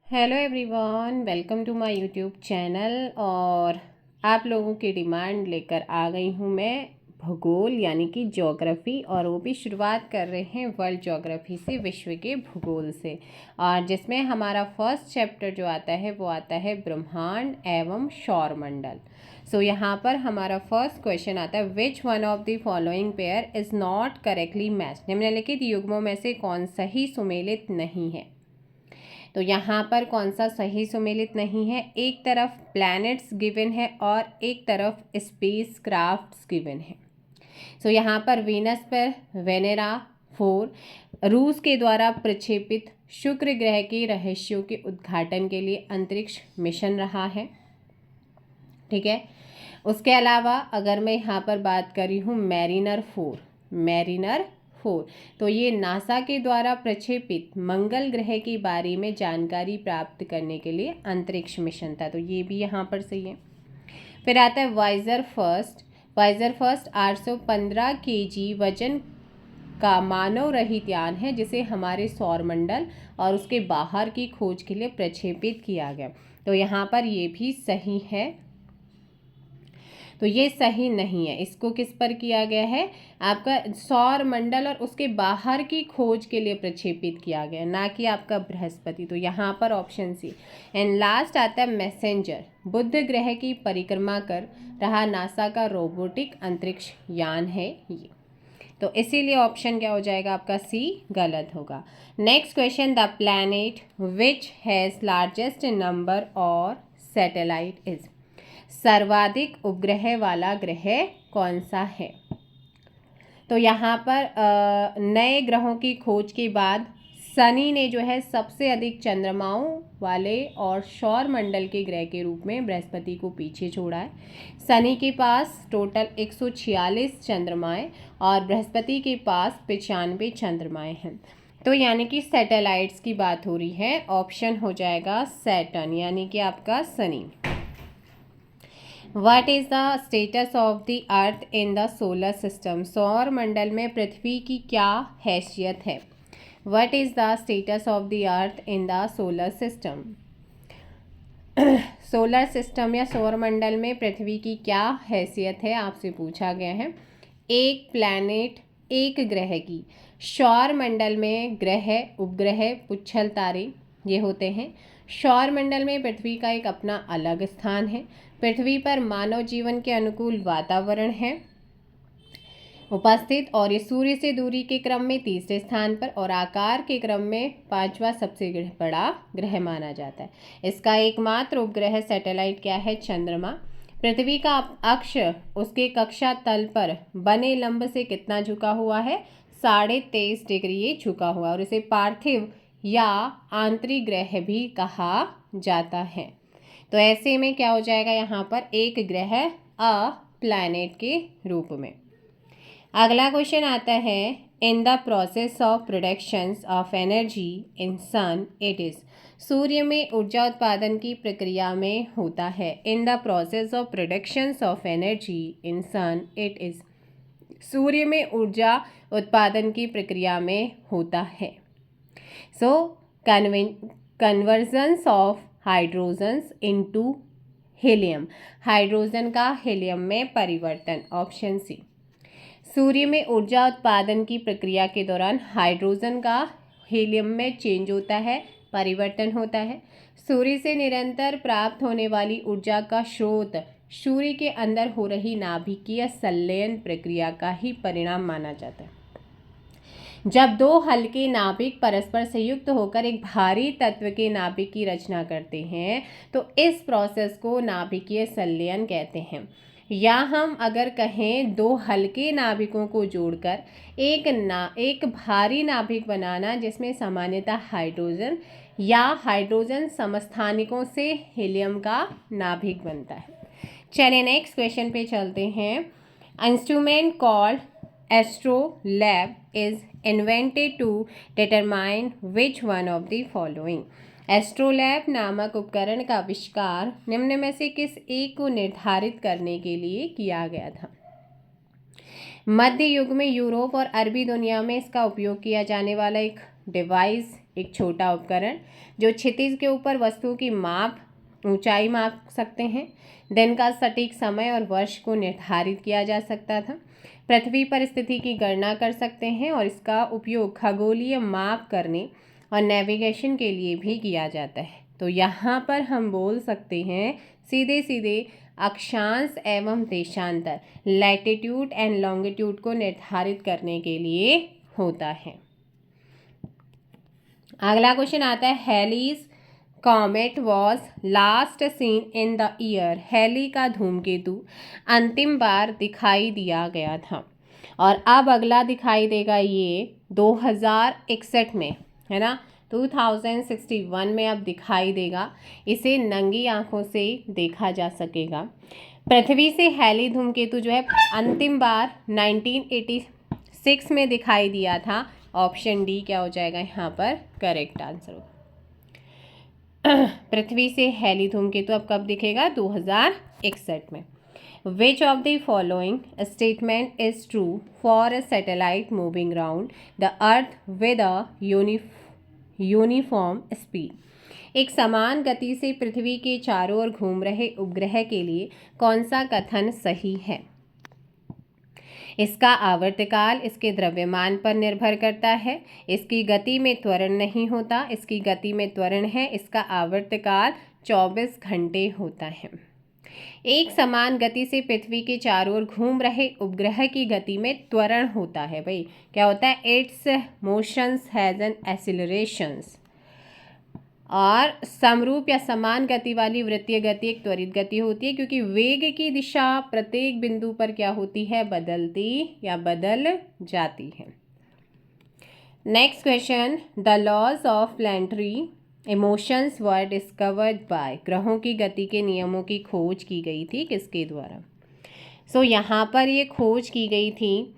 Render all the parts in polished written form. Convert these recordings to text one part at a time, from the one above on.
Hello everyone, welcome to my YouTube channel. और आप लोगों की डिमांड लेकर आ गई हूँ मैं भूगोल यानी कि ज्योग्राफी, और वो भी शुरुआत कर रहे हैं वर्ल्ड ज्योग्राफी से, विश्व के भूगोल से। और जिसमें हमारा फर्स्ट चैप्टर जो आता है वो आता है ब्रह्मांड एवं सौरमंडल। सो यहाँ पर हमारा फर्स्ट क्वेश्चन आता है, which one of the following pair is not correctly matched. निम्नलिखित युग्मों में से कौन सही सुमेलित नहीं है। तो यहाँ पर कौन सा सही सुमेलित नहीं है, एक तरफ प्लैनेट्स गिवन है और एक तरफ स्पेस क्राफ्ट्स गिवन है। सो यहाँ पर वीनस पर वेनेरा 4 रूस के द्वारा प्रक्षेपित शुक्र ग्रह के रहस्यों के उद्घाटन के लिए अंतरिक्ष मिशन रहा है। ठीक है, उसके अलावा अगर मैं यहाँ पर बात कर रही हूँ मैरिनर 4, तो ये नासा के द्वारा प्रक्षेपित मंगल ग्रह के बारे में जानकारी प्राप्त करने के लिए अंतरिक्ष मिशन था, तो ये भी यहाँ पर सही है। फिर आता है वाइजर फर्स्ट 815 kg वजन का मानव रहित यान है, जिसे हमारे सौरमंडल और उसके बाहर की खोज के लिए प्रक्षेपित किया गया। तो यहाँ पर ये भी सही है, तो ये सही नहीं है। इसको किस पर किया गया है, आपका सौर मंडल और उसके बाहर की खोज के लिए प्रक्षेपित किया गया, ना कि आपका बृहस्पति। तो यहाँ पर ऑप्शन सी। एंड लास्ट आता है मैसेंजर, बुध ग्रह की परिक्रमा कर रहा नासा का रोबोटिक अंतरिक्ष यान है ये। तो इसीलिए ऑप्शन क्या हो जाएगा आपका, सी गलत होगा। Next question, the planet which has largest number और सैटेलाइट इज। सर्वाधिक उपग्रह वाला ग्रह कौन सा है। तो यहाँ पर नए ग्रहों की खोज के बाद शनि ने जो है सबसे अधिक चंद्रमाओं वाले और सौरमंडल के ग्रह के रूप में बृहस्पति को पीछे छोड़ा है। शनि के पास टोटल 146 चंद्रमाएं और बृहस्पति के पास 95 चंद्रमाएं हैं। तो यानी कि सैटेलाइट्स की बात हो रही है, ऑप्शन हो जाएगा सैटर्न यानी कि आपका Shani. What is the status of the earth in the solar system? सौर मंडल में पृथ्वी की क्या हैसियत है। What is the status of the earth in the solar system? Solar system या सौर मंडल में पृथ्वी की क्या हैसियत है, आपसे पूछा गया है। एक प्लैनेट, एक ग्रह की। सौर मंडल में ग्रह, उपग्रह, पुच्छल तारे ये होते हैं। सौर मंडल में पृथ्वी का एक अपना अलग स्थान है। पृथ्वी पर मानव जीवन के अनुकूल वातावरण है उपस्थित, और ये सूर्य से दूरी के क्रम में तीसरे स्थान पर और आकार के क्रम में 5वां सबसे बड़ा ग्रह माना जाता है। इसका एकमात्र उपग्रह सैटेलाइट क्या है, चंद्रमा। पृथ्वी का अक्ष उसके कक्षा तल पर बने लंब से कितना झुका हुआ है, 23.5 डिग्री ये झुका हुआ, और इसे पार्थिव या आंतरिक ग्रह भी कहा जाता है। तो ऐसे में क्या हो जाएगा यहाँ पर, एक ग्रह अ प्लैनेट के रूप में। अगला क्वेश्चन आता है, in the process of productions of energy in sun it is. सूर्य में ऊर्जा उत्पादन की प्रक्रिया में होता है। In the process of productions of energy in sun it is. सूर्य में ऊर्जा उत्पादन की प्रक्रिया में होता है। So conversions of hydrogens into helium, hydrogen का हीलियम में परिवर्तन, ऑप्शन सी। सूर्य में ऊर्जा उत्पादन की प्रक्रिया के दौरान हाइड्रोजन का हीलियम में चेंज होता है, परिवर्तन होता है। सूर्य से निरंतर प्राप्त होने वाली ऊर्जा का स्रोत सूर्य के अंदर हो रही नाभिकीय संलयन प्रक्रिया का ही परिणाम माना जाता है। जब दो हल्के नाभिक परस्पर संयुक्त होकर एक भारी तत्व के नाभिक की रचना करते हैं तो इस प्रोसेस को नाभिकीय संलयन कहते हैं। या हम अगर कहें दो हल्के नाभिकों को जोड़कर एक भारी नाभिक बनाना, जिसमें सामान्यतः हाइड्रोजन या हाइड्रोजन समस्थानिकों से हीलियम का नाभिक बनता है। चलिए नेक्स्ट क्वेश्चन पे चलते हैं। Instrument called astrolabe is invented to determine which one of the following. Astrolabe नामक उपकरण का आविष्कार निम्न में से किस एक को निर्धारित करने के लिए किया गया था। मध्य युग में यूरोप और अरबी दुनिया में इसका उपयोग किया जाने वाला एक डिवाइस एक छोटा उपकरण जो क्षितिज के ऊपर वस्तु की ऊंचाई माप सकते हैं। दिन का सटीक समय और वर्ष को निर्धारित किया जा सकता था। पृथ्वी पर स्थिति की गणना कर सकते हैं और इसका उपयोग खगोलीय माप करने और नेविगेशन के लिए भी किया जाता है। तो यहाँ पर हम बोल सकते हैं सीधे सीधे अक्षांश एवं देशांतर लैटिट्यूड एंड लॉन्गिट्यूड को निर्धारित करने के लिए होता है। अगला क्वेश्चन आता है Halley's comet was last seen in the year. Halley का धूमकेतु अंतिम बार दिखाई दिया गया था और अब अगला दिखाई देगा ये 2061 में, है ना, 2061 में अब दिखाई देगा। इसे नंगी आंखों से देखा जा सकेगा। पृथ्वी से हेली धूमकेतु जो है अंतिम बार 1986 में दिखाई दिया था। ऑप्शन डी क्या हो जाएगा यहाँ पर करेक्ट आंसर। पृथ्वी से हेली धूमकेतु अब कब दिखेगा? 2061 में। Which of the following statement is true for a satellite moving round the earth with a uniform speed? एक समान गति से पृथ्वी के चारों ओर घूम रहे उपग्रह के लिए कौन सा कथन सही है? इसका आवर्तकाल इसके द्रव्यमान पर निर्भर करता है। इसकी गति में त्वरण नहीं होता। इसकी गति में त्वरण है। इसका आवर्तकाल 24 घंटे होता है। एक समान गति से पृथ्वी के चारों ओर घूम रहे उपग्रह की गति में त्वरण होता है। भाई क्या होता है? Its motions has an accelerations. और समरूप या समान गति वाली वृत्तीय गति एक त्वरित गति होती है, क्योंकि वेग की दिशा प्रत्येक बिंदु पर क्या होती है? बदलती या बदल जाती है। Next question, the laws of planetary emotions were discovered by. ग्रहों की गति के नियमों की खोज की गई थी किसके द्वारा? यहाँ पर ये खोज की गई थी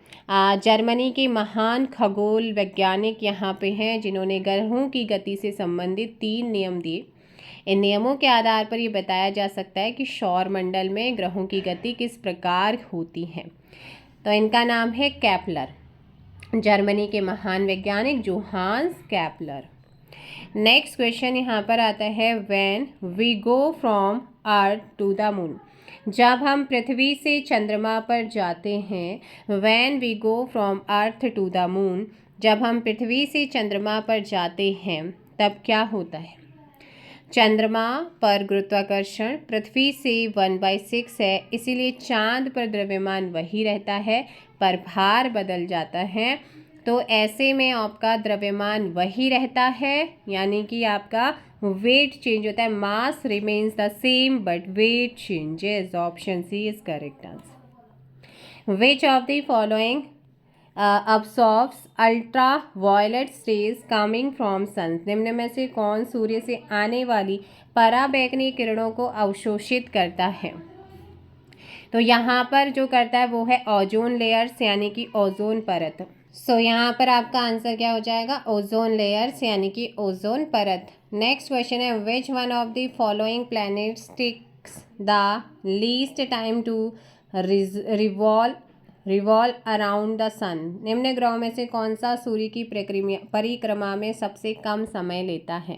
जर्मनी के महान खगोल वैज्ञानिक यहाँ पे हैं, जिन्होंने ग्रहों की गति से संबंधित 3 नियम दिए। इन नियमों के आधार पर ये बताया जा सकता है कि सौरमंडल में ग्रहों की गति किस प्रकार होती है। तो इनका नाम है केपलर, जर्मनी के महान वैज्ञानिक जोहान्स केपलर। नेक्स्ट क्वेश्चन यहाँ पर आता है, when we go from earth to the moon. जब हम पृथ्वी से चंद्रमा पर जाते हैं। When we go from earth to the moon, जब हम पृथ्वी से चंद्रमा पर जाते हैं तब क्या होता है? चंद्रमा पर गुरुत्वाकर्षण पृथ्वी से 1/6 है, इसीलिए चांद पर द्रव्यमान वही रहता है पर भार बदल जाता है। तो ऐसे में आपका द्रव्यमान वही रहता है, यानी कि आपका वेट चेंज होता है। Mass remains the same but weight changes. Option C is correct answer. Which of the following absorbs ultraviolet rays coming from sun. निम्न में से कौन सूर्य से आने वाली पराबैंगनी किरणों को अवशोषित करता है? तो यहाँ पर जो करता है वो है ओजोन लेयर्स, यानी कि ओजोन परत। यहाँ पर आपका आंसर क्या हो जाएगा? ओजोन लेयर्स, यानी कि ओजोन परत। नेक्स्ट क्वेश्चन है, which one of the following planets takes the least time to revolve around the sun. निम्न ग्रहों में से कौन सा सूर्य की परिक्रमा में सबसे कम समय लेता है?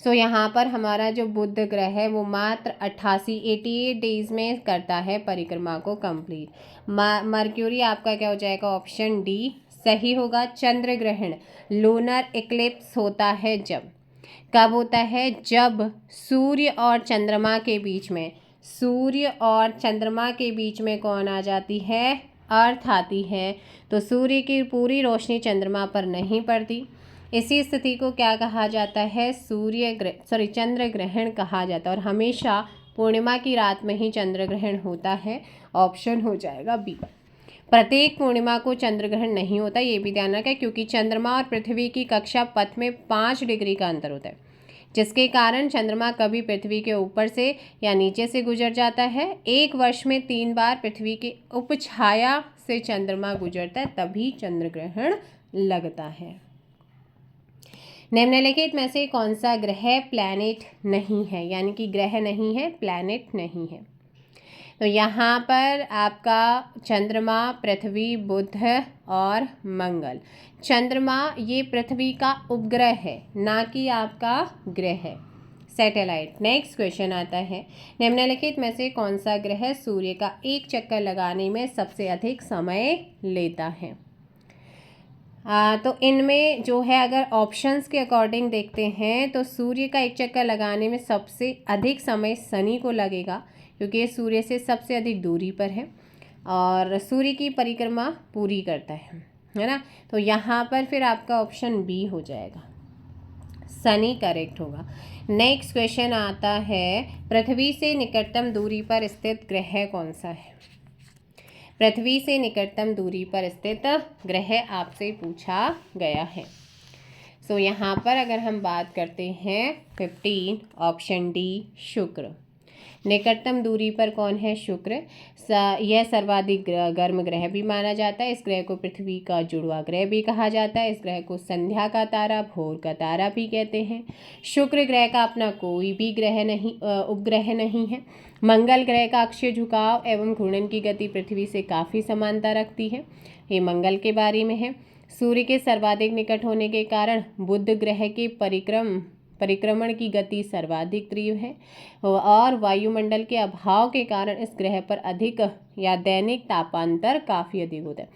यहाँ पर हमारा जो बुध ग्रह है वो मात्र 88 डेज में करता है परिक्रमा को कंप्लीट। मर्क्यूरी आपका क्या हो जाएगा? ऑप्शन डी सही होगा। चंद्र ग्रहण लूनर इक्लिप्स होता है जब, कब होता है? जब सूर्य और चंद्रमा के बीच में कौन आ जाती है? अर्थ आती है। तो सूर्य की पूरी रोशनी चंद्रमा पर नहीं पड़ती। इसी स्थिति को क्या कहा जाता है? चंद्र ग्रहण कहा जाता है। और हमेशा पूर्णिमा की रात में ही चंद्र ग्रहण होता है। ऑप्शन हो जाएगा बी। प्रत्येक पूर्णिमा को चंद्र ग्रहण नहीं होता, ये भी ध्यान रखें, क्योंकि चंद्रमा और पृथ्वी की कक्षा पथ में 5 डिग्री का अंतर होता है, जिसके कारण चंद्रमा कभी पृथ्वी के ऊपर से या नीचे से गुजर जाता है। एक वर्ष में 3 बार पृथ्वी के उपछाया से चंद्रमा गुजरता है, तभी चंद्र ग्रहण लगता है। निम्नलिखित में से कौन सा ग्रह प्लैनेट नहीं है? यानी कि ग्रह नहीं है, प्लैनेट नहीं है। तो यहाँ पर आपका चंद्रमा, पृथ्वी, बुध और मंगल। चंद्रमा ये पृथ्वी का उपग्रह है, ना कि आपका ग्रह है, सैटेलाइट। नेक्स्ट क्वेश्चन आता है, निम्नलिखित में से कौन सा ग्रह सूर्य का एक चक्कर लगाने में सबसे अधिक समय लेता है? तो इनमें जो है अगर ऑप्शंस के अकॉर्डिंग देखते हैं तो सूर्य का एक चक्कर लगाने में सबसे अधिक समय शनि को लगेगा, क्योंकि ये सूर्य से सबसे अधिक दूरी पर है और सूर्य की परिक्रमा पूरी करता है ना। तो यहाँ पर फिर आपका ऑप्शन बी हो जाएगा, शनि करेक्ट होगा। नेक्स्ट क्वेश्चन आता है, पृथ्वी से निकटतम दूरी पर स्थित ग्रह कौन सा है? पृथ्वी से निकटतम दूरी पर स्थित ग्रह आपसे पूछा गया है। सो यहाँ पर अगर हम बात करते हैं 15, ऑप्शन डी शुक्र। निकटतम दूरी पर कौन है? शुक्र। यह सर्वाधिक गर्म ग्रह भी माना जाता है। इस ग्रह को पृथ्वी का जुड़वा ग्रह भी कहा जाता है। इस ग्रह को संध्या का तारा, भोर का तारा भी कहते हैं। शुक्र ग्रह का अपना कोई भी ग्रह नहीं, उपग्रह नहीं है। मंगल ग्रह का अक्षीय झुकाव एवं घूर्णन की गति पृथ्वी से काफ़ी समानता रखती है। ये मंगल के बारे में है। सूर्य के सर्वाधिक निकट होने के कारण बुध ग्रह के परिक्रमण की गति सर्वाधिक तीव्र है और वायुमंडल के अभाव के कारण इस ग्रह पर अधिक या दैनिक तापांतर काफ़ी अधिक होता है।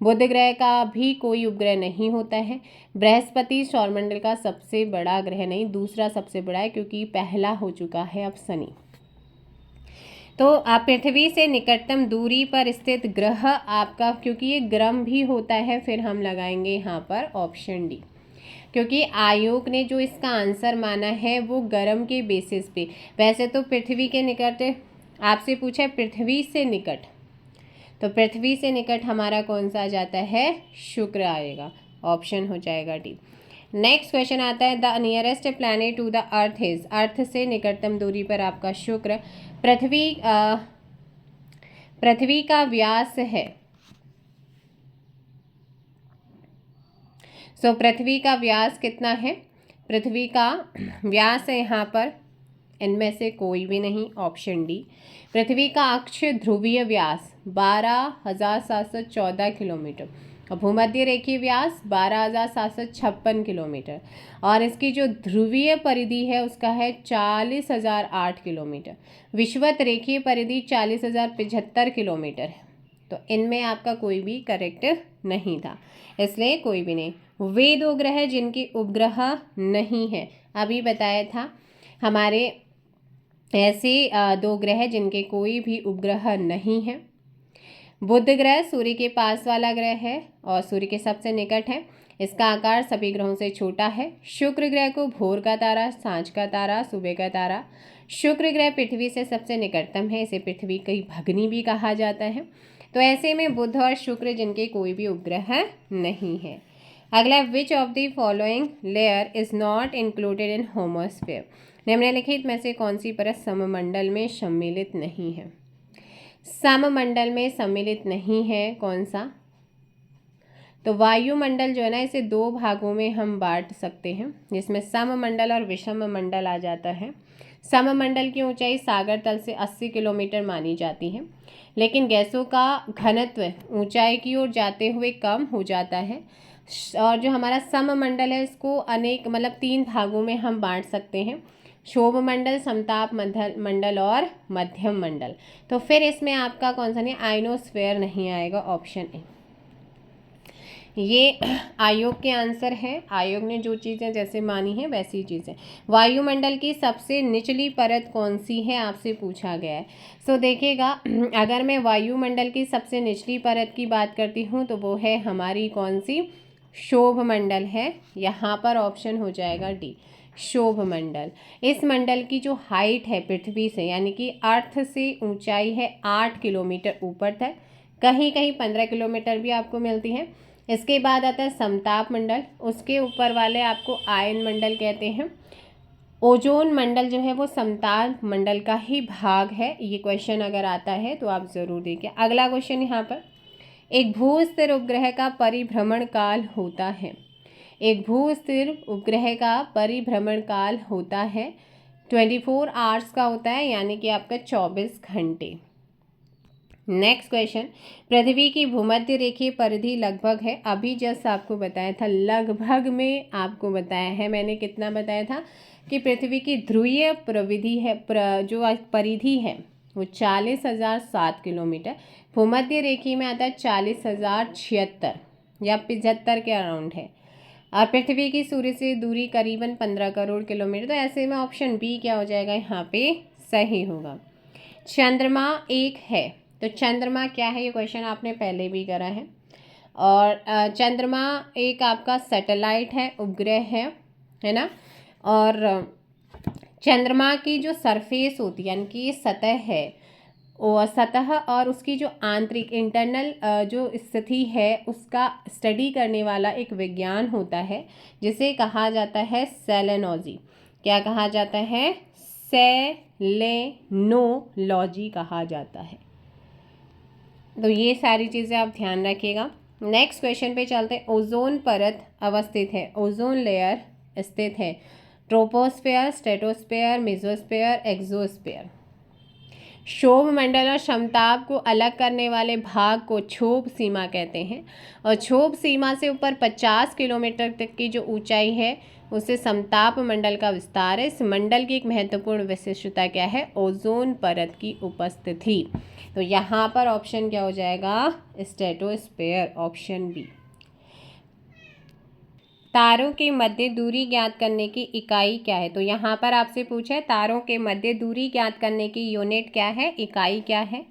बुध ग्रह का भी कोई उपग्रह नहीं होता है। बृहस्पति सौरमंडल का सबसे बड़ा ग्रह नहीं, दूसरा सबसे बड़ा है, क्योंकि पहला हो चुका है अब शनि। तो आप पृथ्वी से निकटतम दूरी पर स्थित ग्रह आपका, क्योंकि ये गर्म भी होता है, फिर हम लगाएंगे यहाँ पर ऑप्शन डी, क्योंकि आयोग ने जो इसका आंसर माना है वो गर्म के बेसिस पे। वैसे तो पृथ्वी के निकट आपसे पूछा है, पृथ्वी से निकट, तो पृथ्वी से निकट हमारा कौन सा आ जाता है? शुक्र आएगा, ऑप्शन हो जाएगा डी। नेक्स्ट क्वेश्चन आता है, the nearest planet to the earth is. Earth से निकटतम दूरी पर आपका शुक्र। पृथ्वी का व्यास है, सो पृथ्वी का व्यास कितना है? पृथ्वी का व्यास है यहाँ पर, इनमें से कोई भी नहीं, ऑप्शन डी। पृथ्वी का अक्ष ध्रुवीय व्यास 12,714 किलोमीटर और भूमध्य रेखीय व्यास 12,756 किलोमीटर और इसकी जो ध्रुवीय परिधि है उसका है 40,008 किलोमीटर। विषुवत रेखीय परिधि 40,075 किलोमीटर है। तो इनमें आपका कोई भी करेक्ट नहीं था, इसलिए कोई भी नहीं। वे दो ग्रह जिनके उपग्रह नहीं है, अभी बताया था हमारे ऐसे दो ग्रह जिनके कोई भी उपग्रह नहीं है। बुध ग्रह सूर्य के पास वाला ग्रह है और सूर्य के सबसे निकट है। इसका आकार सभी ग्रहों से छोटा है। शुक्र ग्रह को भोर का तारा, सांझ का तारा, सुबह का तारा। शुक्र ग्रह पृथ्वी से सबसे निकटतम है, इसे पृथ्वी की भगनी भी कहा जाता है। तो ऐसे में बुध और शुक्र जिनके कोई भी उपग्रह नहीं है। अगला, विच of the following layer is not included in homosphere. निम्नलिखित में से कौन सी परत सममंडल में सम्मिलित नहीं है? सममंडल में सम्मिलित नहीं है कौन सा? तो वायुमंडल जो है ना, इसे दो भागों में हम बांट सकते हैं, जिसमें सममंडल और विषम मंडल आ जाता है। सममंडल की ऊंचाई सागर तल से 80 किलोमीटर मानी जाती है, लेकिन गैसों का घनत्व ऊंचाई की ओर जाते हुए कम हो जाता है। और जो हमारा सममंडल है इसको अनेक 3 भागों में हम बांट सकते हैं, क्षोभ मंडल, समताप मंडल और मध्यम मंडल। तो फिर इसमें आपका कौन सा नहीं, आयनोस्फेयर नहीं आएगा, ऑप्शन ए। ये आयोग के आंसर है। आयोग ने जो चीज़ें जैसे मानी है वैसी चीज़ें। वायुमंडल की सबसे निचली परत कौन सी है आपसे पूछा गया है। सो देखिएगा, अगर मैं वायुमंडल की सबसे निचली परत की बात करती हूँ तो वो है हमारी कौन सी, क्षोभ मंडल है। यहाँ पर ऑप्शन हो जाएगा डी, क्षोभ मंडल। इस मंडल की जो हाइट है पृथ्वी से, यानी कि अर्थ से ऊंचाई है 8 किलोमीटर ऊपर तक, कहीं कहीं 15 किलोमीटर भी आपको मिलती है। इसके बाद आता है समताप मंडल, उसके ऊपर वाले आपको आयन मंडल कहते हैं। ओजोन मंडल जो है वो समताप मंडल का ही भाग है। ये क्वेश्चन अगर आता है तो आप ज़रूर देखिए। अगला क्वेश्चन यहाँ पर, एक भूस्थिर उपग्रह का परिभ्रमण काल होता है। एक भूस्थिर उपग्रह का परिभ्रमण काल होता है 24 आवर्स का होता है, यानी कि आपका 24 घंटे। नेक्स्ट क्वेश्चन, पृथ्वी की भूमध्य रेखीय परिधि लगभग है। अभी जस्ट आपको बताया था, लगभग में आपको बताया है मैंने, कितना बताया था कि पृथ्वी की ध्रुवीय प्रविधि है, जो परिधि है वो 40,007 किलोमीटर, भूमध्य रेखीय में आता है 40,076 या 75 के अराउंड है, और पृथ्वी की सूर्य से दूरी करीबन 15 करोड़ किलोमीटर। तो ऐसे में ऑप्शन बी क्या हो जाएगा यहाँ पे सही होगा। चंद्रमा एक है, तो चंद्रमा क्या है, ये क्वेश्चन आपने पहले भी करा है। और चंद्रमा एक आपका सैटेलाइट है, उपग्रह है ना। और चंद्रमा की जो सरफेस होती है यानी कि सतह है, वो सतह और उसकी जो आंतरिक इंटरनल जो स्थिति है उसका स्टडी करने वाला एक विज्ञान होता है जिसे कहा जाता है सेलेनोलॉजी। क्या कहा जाता है? सेलेनोलॉजी कहा जाता है। तो ये सारी चीज़ें आप ध्यान रखिएगा। नेक्स्ट क्वेश्चन पे चलते हैं। ओजोन परत अवस्थित है, ओजोन लेयर स्थित है, ट्रोपोस्फेयर, स्ट्रेटोस्फेयर, मेसोस्फेयर, एक्सोस्फेयर। क्षोभ मंडल और समताप को अलग करने वाले भाग को क्षोभ सीमा कहते हैं, और क्षोभ सीमा से ऊपर 50 किलोमीटर तक की जो ऊंचाई है उसे समताप मंडल का विस्तार है। इस मंडल की एक महत्वपूर्ण विशिष्टता क्या है? ओजोन परत की उपस्थिति। तो यहाँ पर ऑप्शन क्या हो जाएगा? Stratosphere, option B. तारों के मध्य दूरी ज्ञात करने की इकाई क्या है? तो यहाँ पर आपसे पूछा है तारों के मध्य दूरी ज्ञात करने की यूनिट क्या है, इकाई क्या है?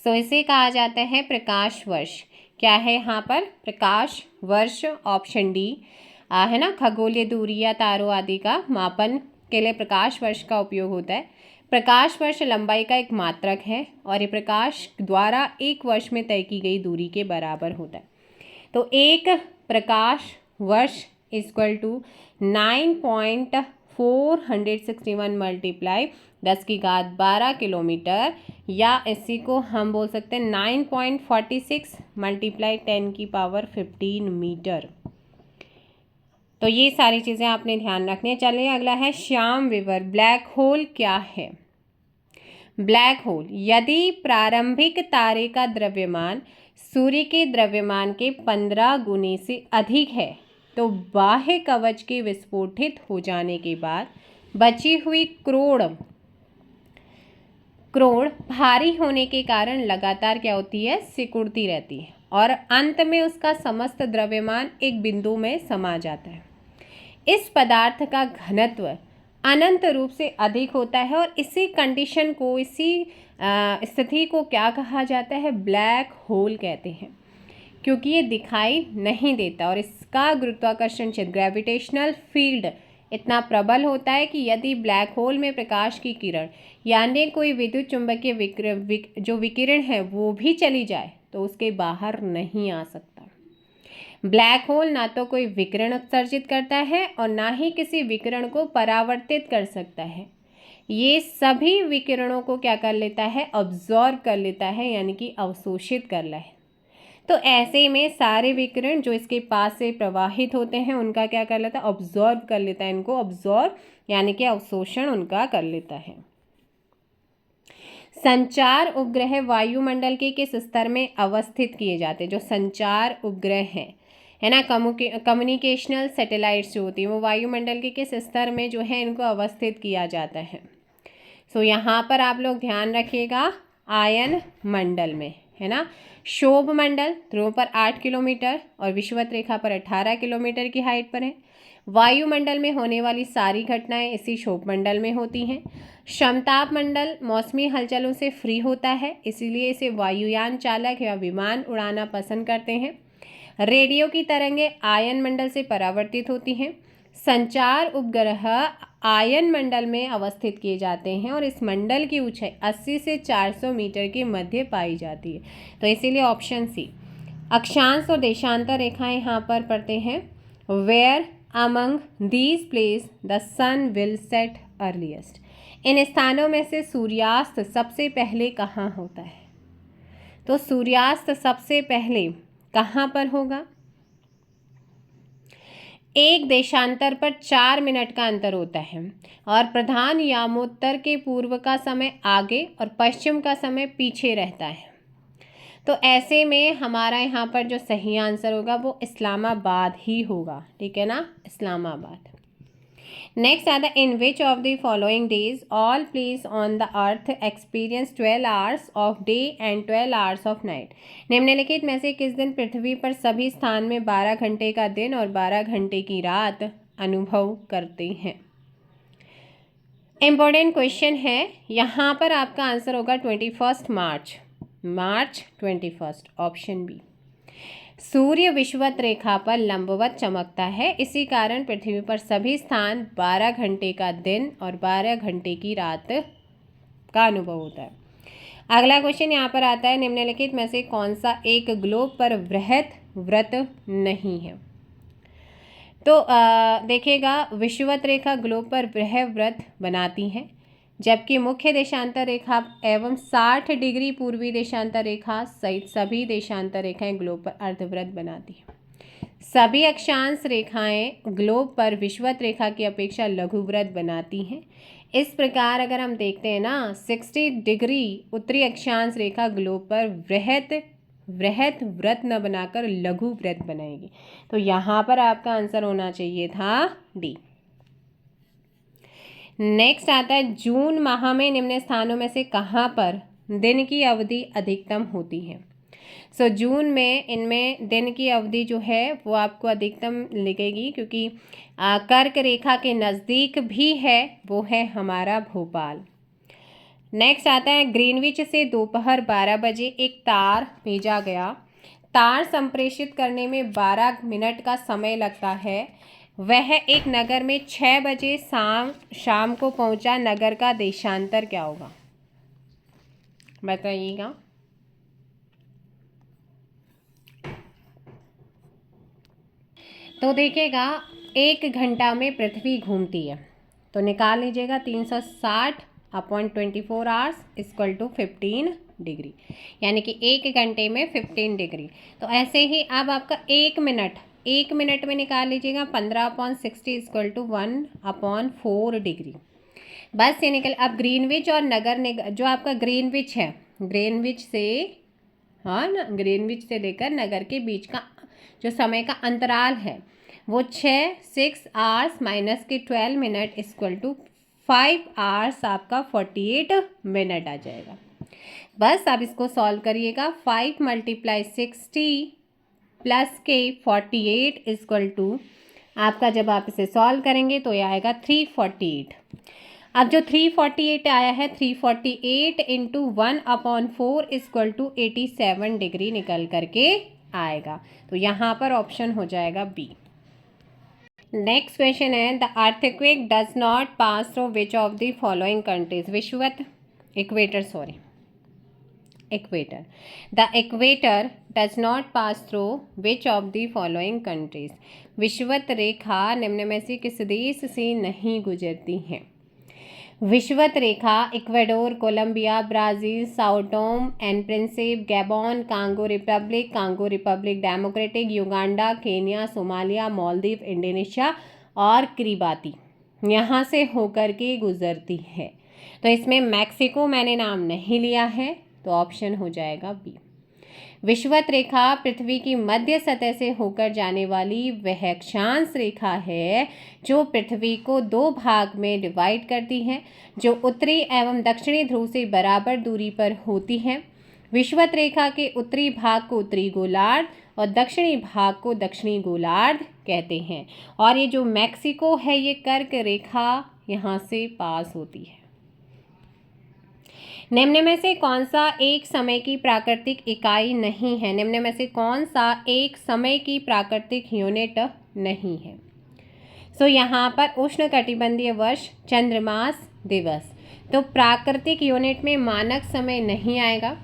सो इसे कहा जाता है प्रकाश वर्ष। क्या है यहाँ पर? प्रकाश वर्ष, ऑप्शन डी है ना। खगोलीय दूरी या तारों आदि का मापन के लिए प्रकाश वर्ष का उपयोग होता है। प्रकाश वर्ष लंबाई का एक मात्रक है और ये प्रकाश द्वारा एक वर्ष में तय की गई दूरी के बराबर होता है। तो एक प्रकाश वर्ष इक्वल टू 9.461 मल्टीप्लाई 10⁻12 किलोमीटर, या इसी को हम बोल सकते हैं 9.46 मल्टीप्लाई 10⁻15 मीटर। तो ये सारी चीज़ें आपने ध्यान रखनी है। चलिए अगला है श्याम विवर। ब्लैक होल क्या है? ब्लैक होल, यदि प्रारंभिक तारे का द्रव्यमान सूर्य के द्रव्यमान के 15 गुने से अधिक है तो बाह्य कवच के विस्फोटित हो जाने के बाद बची हुई क्रोड़ भारी होने के कारण लगातार क्या होती है? सिकुड़ती रहती है और अंत में उसका समस्त द्रव्यमान एक बिंदु में समा जाता है। इस पदार्थ का घनत्व अनंत रूप से अधिक होता है और इसी कंडीशन को, इसी स्थिति को क्या कहा जाता है? ब्लैक होल कहते हैं, क्योंकि ये दिखाई नहीं देता और इसका गुरुत्वाकर्षण क्षेत्र, ग्रेविटेशनल फील्ड इतना प्रबल होता है कि यदि ब्लैक होल में प्रकाश की किरण यानी कोई विद्युत चुंबकीय जो विकिरण है वो भी चली जाए तो उसके बाहर नहीं आ सकता। ब्लैक होल ना तो कोई विकिरण उत्सर्जित करता है और ना ही किसी विकिरण को परावर्तित कर सकता है। ये सभी विकिरणों को क्या कर लेता है? ऑब्जॉर्व कर लेता है, यानी कि अवशोषित कर ले। तो ऐसे में सारे विकिरण जो इसके पास से प्रवाहित होते हैं उनका क्या कर लेता है? ऑब्जॉर्व कर लेता है। इनको ऑब्जॉर्व यानी कि अवशोषण उनका कर लेता है। संचार उपग्रह वायुमंडल के किस स्तर में अवस्थित किए जाते हैं? जो संचार उपग्रह है ना, कम्युनिकेशनल सैटेलाइट्स जो होती हैं वो वायुमंडल के किस स्तर में जो है इनको अवस्थित किया जाता है? सो यहाँ पर आप लोग ध्यान रखिएगा, आयन मंडल में, है ना। क्षोभ मंडल ध्रुव पर 8 किलोमीटर और विषुवत रेखा पर 18 किलोमीटर की हाइट पर है। वायुमंडल में होने वाली सारी घटनाएं इसी क्षोभ मंडल में होती हैं। समताप मंडल मौसमी हलचलों से फ्री होता है, इसीलिए इसे वायुयान चालक या विमान उड़ाना पसंद करते हैं। रेडियो की तरंगें आयन मंडल से परावर्तित होती हैं। संचार उपग्रह आयन मंडल में अवस्थित किए जाते हैं और इस मंडल की ऊंचाई 80 से 400 मीटर के मध्य पाई जाती है। तो इसीलिए ऑप्शन सी। अक्षांश और देशांतर रेखाएं यहाँ पर पढ़ते हैं। Where among these place the sun will set earliest. इन स्थानों में से सूर्यास्त सबसे पहले कहाँ होता है? तो सूर्यास्त सबसे पहले कहाँ पर होगा? एक देशांतर पर 4 मिनट का अंतर होता है और प्रधान यामोत्तर के पूर्व का समय आगे और पश्चिम का समय पीछे रहता है। तो ऐसे में हमारा यहाँ पर जो सही आंसर होगा वो इस्लामाबाद ही होगा, ठीक है ना, इस्लामाबाद। नेक्स्ट आता है, in which of the following days all place on the earth experience 12 hours of day and 12 hours of night. निम्नलिखित में से किस दिन पृथ्वी पर सभी स्थान में 12 घंटे का दिन और 12 घंटे की रात अनुभव करते हैं। इम्पोर्टेंट क्वेश्चन है, यहाँ पर आपका आंसर होगा 21 मार्च 21, ऑप्शन बी। सूर्य विषुवत रेखा पर लंबवत चमकता है, इसी कारण पृथ्वी पर सभी स्थान 12 घंटे का दिन और 12 घंटे की रात का अनुभव होता है। अगला क्वेश्चन यहाँ पर आता है, निम्नलिखित में से कौन सा एक ग्लोब पर वृहत व्रत नहीं है। तो देखिएगा, विषुवत रेखा ग्लोब पर वृहत व्रत बनाती है, जबकि मुख्य देशांतर रेखा एवं 60 डिग्री पूर्वी देशांतर रेखा सहित सभी देशांतर रेखाएं ग्लोब पर अर्धवृत्त बनाती हैं। सभी अक्षांश रेखाएं ग्लोब पर विषुवत रेखा की अपेक्षा लघुव्रत बनाती हैं। इस प्रकार अगर हम देखते हैं ना, 60 डिग्री उत्तरी अक्षांश रेखा ग्लोब पर वृहत व्रत न बनाकर लघु व्रत बनाएगी। तो यहाँ पर आपका आंसर होना चाहिए था डी। नेक्स्ट आता है, जून माह में निम्न स्थानों में से कहाँ पर दिन की अवधि अधिकतम होती है। सो जून में इनमें दिन की अवधि जो है वो आपको अधिकतम लिखेगी, क्योंकि कर्क रेखा के नज़दीक भी है, वो है हमारा भोपाल। नेक्स्ट आता है, ग्रीनविच से दोपहर 12 बजे एक तार भेजा गया। तार संप्रेषित करने में 12 मिनट का समय लगता है। वह एक नगर में 6 बजे शाम को पहुंचा। नगर का देशांतर क्या होगा, बताइएगा। तो देखिएगा, 1 घंटा में पृथ्वी घूमती है, तो निकाल लीजिएगा 360/24 आवर्स इक्वल टू 15 डिग्री, यानी कि 1 घंटे में 15 डिग्री। तो ऐसे ही अब आपका 1 मिनट में निकाल लीजिएगा 15/60 इक्वल टू 1/4 डिग्री। बस ये निकल। अब ग्रीनविच और नगर जो आपका ग्रीनविच है, ग्रीनविच से, हाँ ना, ग्रीनविच से लेकर नगर के बीच का जो समय का अंतराल है वो 6 आवर्स माइनस के 12 मिनट इक्वल टू 5 आवर्स आपका 48 मिनट आ जाएगा। बस आप इसको सॉल्व करिएगा। 5 × 60 प्लस के 48 इक्वल टू आपका, जब आप इसे सॉल्व करेंगे तो ये आएगा 348। अब जो 348 आया है, 348 इंटू 1/4 इक्वल टू 87 डिग्री निकल करके आएगा। तो यहाँ पर ऑप्शन हो जाएगा बी। नेक्स्ट क्वेश्चन है, the earthquake does not pass through which of the following countries. Equator. The equator does not pass through which of the following countries. विषुवत रेखा निम्न में से किस देश से नहीं गुजरती है। विषुवत रेखा Ecuador, Colombia, Brazil, Sao Tome and Principe, Gabon, Congo Republic Democratic, Uganda, Kenya, Somalia, Maldives, Indonesia और किरिबाती यहाँ से होकर के गुजरती है। तो इसमें मैक्सिको मैंने नाम नहीं लिया है, तो ऑप्शन हो जाएगा बी। विषुवत रेखा पृथ्वी की मध्य सतह से होकर जाने वाली वह अक्षांश रेखा है जो पृथ्वी को 2 भाग में डिवाइड करती है, जो उत्तरी एवं दक्षिणी ध्रुव से बराबर दूरी पर होती है। विषुवत रेखा के उत्तरी भाग को उत्तरी गोलार्ध और दक्षिणी भाग को दक्षिणी गोलार्ध कहते हैं। और ये जो मैक्सिको है, ये कर्क रेखा यहाँ से पास होती है। निम्न में से कौन सा एक समय की प्राकृतिक इकाई नहीं है। निम्न में से कौन सा एक समय की प्राकृतिक यूनिट नहीं है। सो यहाँ पर उष्णकटिबंधीय वर्ष, चंद्रमास, दिवस। तो प्राकृतिक यूनिट में मानक समय नहीं आएगा।